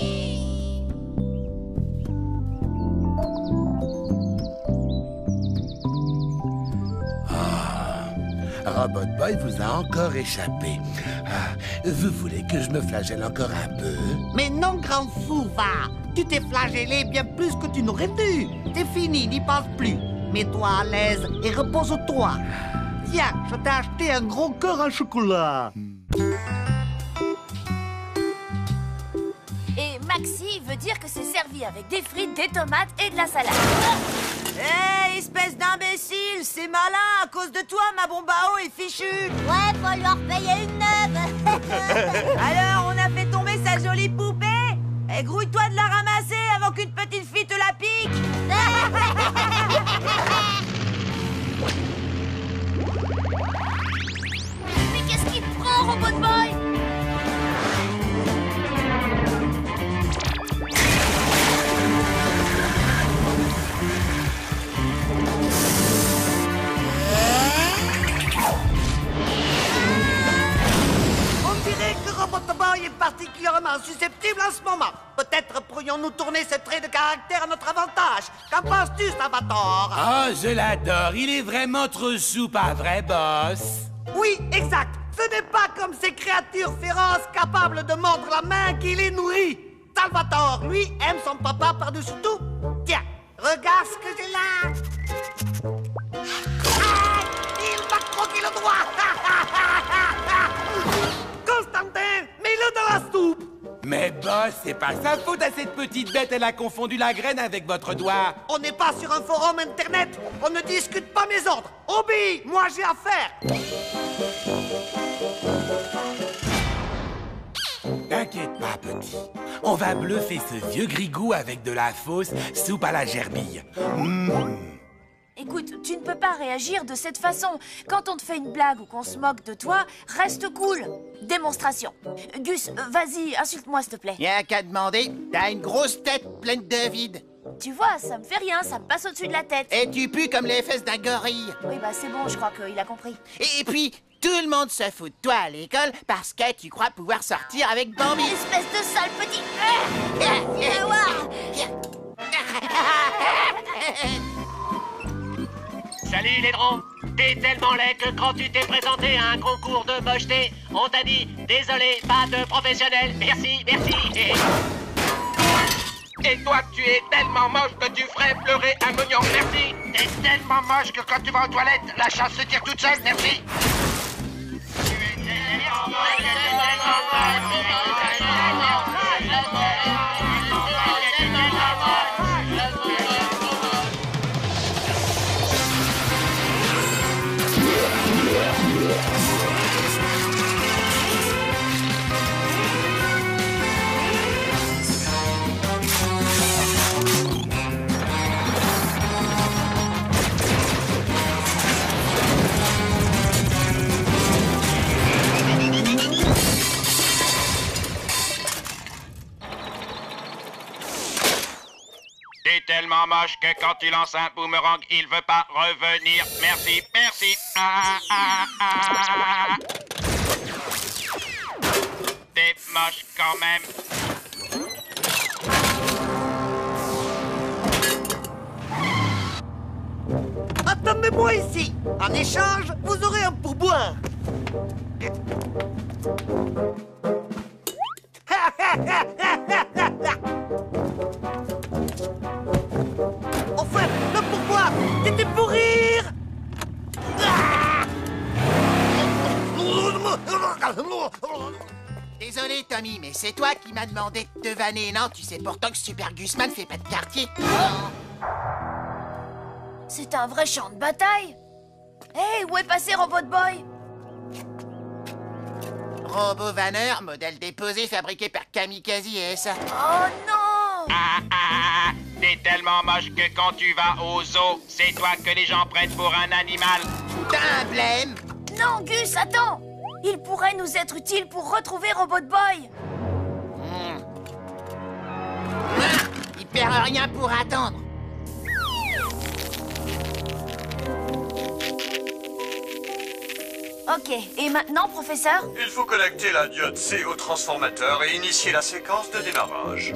Speaker 3: Robot Boy vous a encore échappé. Vous voulez que je me flagelle encore un peu?
Speaker 2: Mais non, grand fou, va. Tu t'es flagellé bien plus que tu n'aurais dû. T'es fini, n'y pense plus. Mets-toi à l'aise et repose-toi. Tiens, je t'ai acheté un gros cœur en chocolat.
Speaker 11: Et Maxi veut dire que c'est servi avec des frites, des tomates et de la salade.
Speaker 22: Hé, espèce d'imbécile, c'est malin, à cause de toi, ma bombe à eau est fichue.
Speaker 1: Ouais, faut leur payer une neuve.
Speaker 22: Alors, on a fait tomber sa jolie poupée. Et grouille-toi de la ramasser avant qu'une petite fille te la pique.
Speaker 11: Mais qu'est-ce qu'il te prend, Robot Boy?
Speaker 2: On dirait que Robot Boy est particulièrement susceptible en ce moment. Peut-être pourrions-nous tourner ce trait de caractère à notre avantage. Qu'en penses-tu, Salvatore?
Speaker 3: Oh, je l'adore. Il est vraiment trop chou, pas vrai, boss?
Speaker 2: Oui, exact. Ce n'est pas comme ces créatures féroces capables de mordre la main qui les nourrit. Salvatore, lui, aime son papa par-dessus tout. Tiens, regarde ce que j'ai là. Ah, il m'a croqué le doigt. Constantin, mets-le dans la soupe.
Speaker 3: Mais boss, c'est pas sa faute à cette petite bête. Elle a confondu la graine avec votre doigt.
Speaker 2: On n'est pas sur un forum internet. On ne discute pas mes ordres. Obéis, moi j'ai affaire.
Speaker 3: T'inquiète pas, petit. On va bluffer ce vieux grigou avec de la fausse soupe à la gerbille.
Speaker 11: Écoute, tu ne peux pas réagir de cette façon. Quand on te fait une blague ou qu'on se moque de toi, reste cool. Démonstration. Gus, vas-y, insulte-moi s'il te plaît.
Speaker 6: Y'a qu'à demander, t'as une grosse tête pleine de vide.
Speaker 11: Tu vois, ça me fait rien, ça me passe au-dessus de la tête.
Speaker 6: Et tu pues comme les fesses d'un gorille.
Speaker 11: Oui, bah c'est bon, je crois qu'il a compris.
Speaker 6: Et puis, tout le monde se fout de toi à l'école parce que tu crois pouvoir sortir avec Bambi.
Speaker 11: Espèce de sale petit...
Speaker 10: Salut les drôles. T'es tellement laid que quand tu t'es présenté à un concours de mocheté, on t'a dit désolé, pas de professionnel, merci, merci.
Speaker 8: Et toi, tu es tellement moche que tu ferais pleurer un mignon, merci. T'es tellement moche que quand tu vas aux toilettes, la chasse se tire toute seule, merci. tellement moche que quand tu lances un boomerang, il veut pas revenir. Merci, merci. T'es moche quand même.
Speaker 2: Attendez-moi ici. En échange, vous aurez un pourboire. Enfin, le pourboire, c'était pour rire.
Speaker 6: Désolé, Tommy, mais c'est toi qui m'as demandé de te vanner, non? Tu sais pourtant que Super Gusman fait pas de quartier.
Speaker 11: C'est un vrai champ de bataille. Hé, où est passé Robot Boy?
Speaker 6: Robot vanneur, modèle déposé, fabriqué par Kamikaze et ça.
Speaker 11: Oh non!
Speaker 8: T'es tellement moche que quand tu vas au zoo, c'est toi que les gens prennent pour un animal.
Speaker 6: T'as un blême?
Speaker 11: Non, Gus, attends! Il pourrait nous être utile pour retrouver Robot Boy.
Speaker 6: Il perd rien pour attendre.
Speaker 11: Ok, et maintenant, professeur?
Speaker 23: Il faut connecter la diode C au transformateur et initier la séquence de démarrage.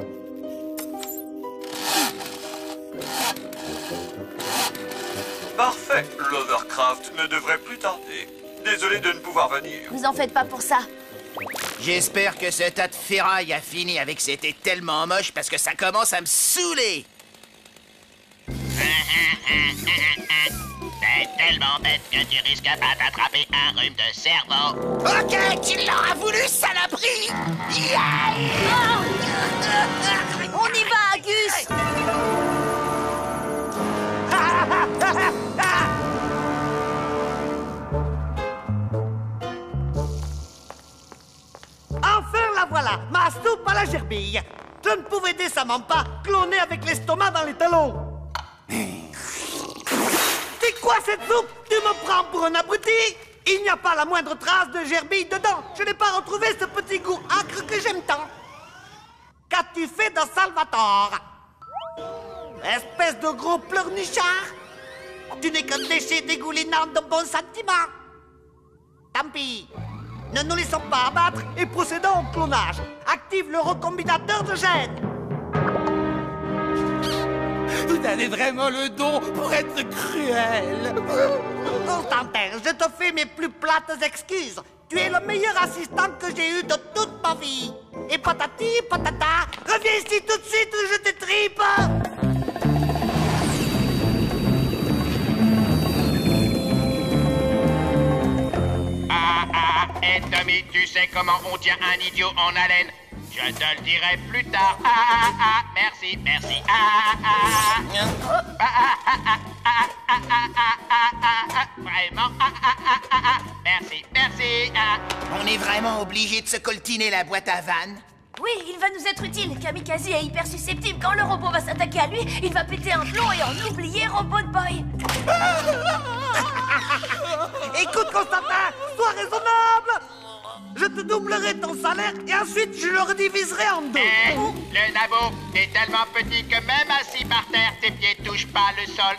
Speaker 23: Parfait, l'Overcraft ne devrait plus tarder. Désolé de ne pouvoir venir.
Speaker 11: Vous en faites pas pour ça.
Speaker 6: J'espère que ce tas de ferraille a fini avec c'était tellement moche parce que ça commence à me saouler.
Speaker 8: T'es tellement bête que tu risques pas d'attraper un rhume de cerveau.
Speaker 6: Ok, tu l'auras voulu, saloperie!
Speaker 11: On y va, Gus!
Speaker 2: Enfin, la voilà, ma soupe à la gerbille. Je ne pouvais décemment pas cloner avec l'estomac dans les talons. C'est quoi cette soupe? Tu me prends pour un abruti? Il n'y a pas la moindre trace de gerbille dedans. Je n'ai pas retrouvé ce petit goût acre que j'aime tant. Qu'as-tu fait de Salvatore? Espèce de gros pleurnichard. Tu n'es qu'un déchet dégoulinant de bons sentiments. Tant pis. Ne nous laissons pas abattre et procédons au clonage. Active le recombinateur de gènes.
Speaker 3: Vous avez vraiment le don pour être cruel.
Speaker 2: Constantin, je te fais mes plus plates excuses. Tu es le meilleur assistant que j'ai eu de toute ma vie. Et patati patata, reviens ici tout de suite ou je te tripe.
Speaker 8: Et Tommy, tu sais comment on tient un idiot en haleine? Je te le dirai plus tard. Merci, merci. Vraiment. Merci, merci.
Speaker 6: On est vraiment obligé de se coltiner la boîte à vannes?
Speaker 11: Oui, il va nous être utile. Kamikaze est hyper susceptible. Quand le robot va s'attaquer à lui, il va péter un plomb et en oublier Robot Boy.
Speaker 2: Écoute, Constantin, sois raisonnable. Je te doublerai ton salaire et ensuite je le rediviserai en deux.
Speaker 8: Le nabo, t'es tellement petit que même assis par terre, tes pieds touchent pas le sol.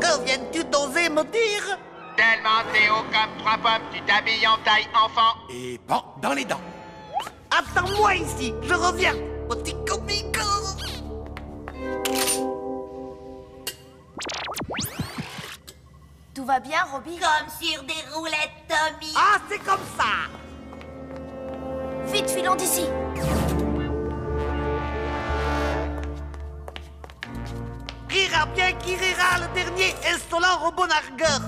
Speaker 2: Que viens-tu d'oser me dire?
Speaker 8: Tellement t'es haut comme 3 pommes, tu t'habilles en taille enfant.
Speaker 3: Et bon, dans les dents.
Speaker 2: Attends-moi ici, je reviens, petit comico.
Speaker 11: Tout va bien, Robbie?
Speaker 1: Comme sur des roulettes, Tommy.
Speaker 2: Ah, c'est comme ça.
Speaker 11: Vite, filons d'ici.
Speaker 2: Rira bien qui rira, le dernier insolent robot nargueur.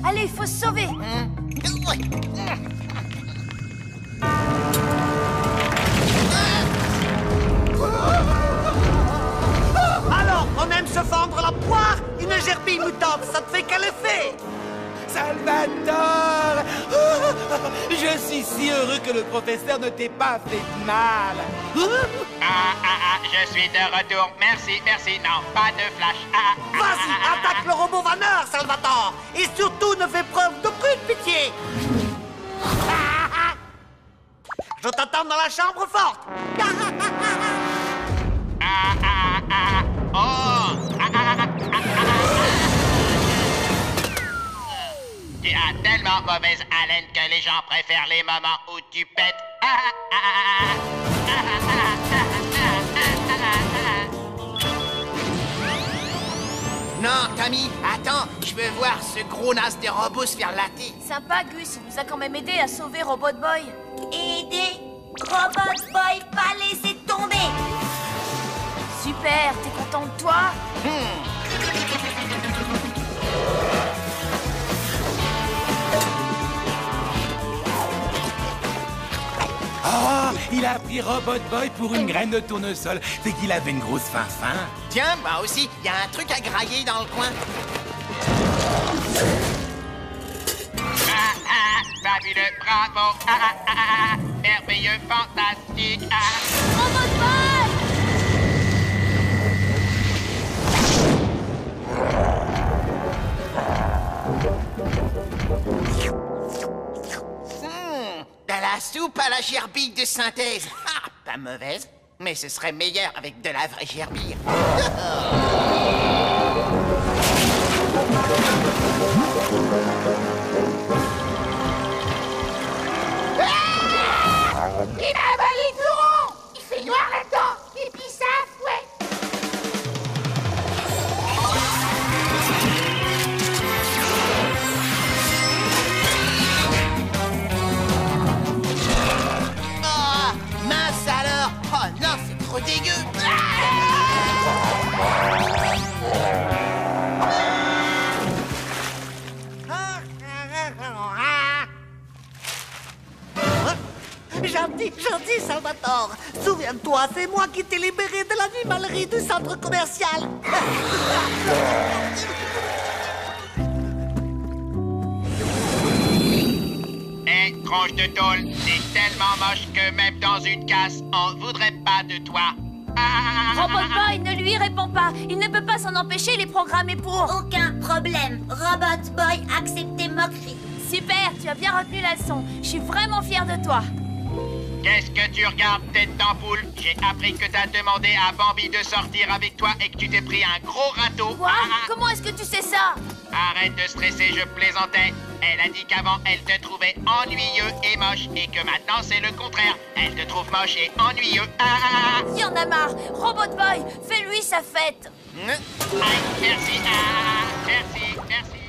Speaker 11: Allez, faut se sauver.
Speaker 2: Alors, on aime se fendre la poire? Une gerbille mutante, ça te fait quel effet?
Speaker 3: Salvatore! Je suis si heureux que le professeur ne t'ait pas fait de mal.
Speaker 8: Je suis de retour. Merci, merci. Non, pas de flash.
Speaker 2: Vas-y, attaque le robot vanneur, Salvatore. Et surtout, ne fais preuve d'aucune pitié. Je t'attends descendre dans la chambre forte.
Speaker 6: Tu as tellement mauvaise haleine que les gens préfèrent les moments où tu pètes. Non, Tommy, attends, je veux voir ce gros nas de robot se faire latter.
Speaker 11: Sympa, Gus, il nous a quand même aidé à sauver Robot Boy.
Speaker 1: Aider Robot Boy, pas laisser tomber.
Speaker 11: Super, t'es content de toi?
Speaker 3: Oh, il a pris Robot Boy pour une graine de tournesol. C'est qu'il avait une grosse faim.
Speaker 6: Tiens, moi aussi, il y a un truc à grailler dans le coin. Fabuleux, bravo, merveilleux, fantastique.
Speaker 11: Robot Boy!
Speaker 6: De la soupe à la gerbille de synthèse. Ah, pas mauvaise, mais ce serait meilleur avec de la vraie gerbille.
Speaker 1: Il a avalé tout rond. Il fait noir là-dedans. Et puis ça, ouais.
Speaker 6: Oh, mince alors. Oh non, c'est trop dégueu.
Speaker 2: Gentil Salvatore, souviens-toi, c'est moi qui t'ai libéré de l'animalerie du centre commercial.
Speaker 6: Hé, tronche de tôle, c'est tellement moche que même dans une casse, on voudrait pas de toi.
Speaker 11: Robot Boy, ne lui réponds pas. Il ne peut pas s'en empêcher, il est programmé pour.
Speaker 1: Aucun problème. Robot Boy, acceptez moquerie.
Speaker 11: Super, tu as bien retenu la leçon. Je suis vraiment fière de toi.
Speaker 6: Qu'est-ce que tu regardes, tête d'ampoule? J'ai appris que t'as demandé à Bambi de sortir avec toi et que tu t'es pris un gros râteau.
Speaker 11: Quoi? Comment est-ce que tu sais ça?
Speaker 6: Arrête de stresser, je plaisantais. Elle a dit qu'avant, elle te trouvait ennuyeux et moche et que maintenant, c'est le contraire. Elle te trouve moche et ennuyeux.
Speaker 11: Il y en a marre. Robot Boy, fais-lui sa fête.
Speaker 6: Merci. Merci.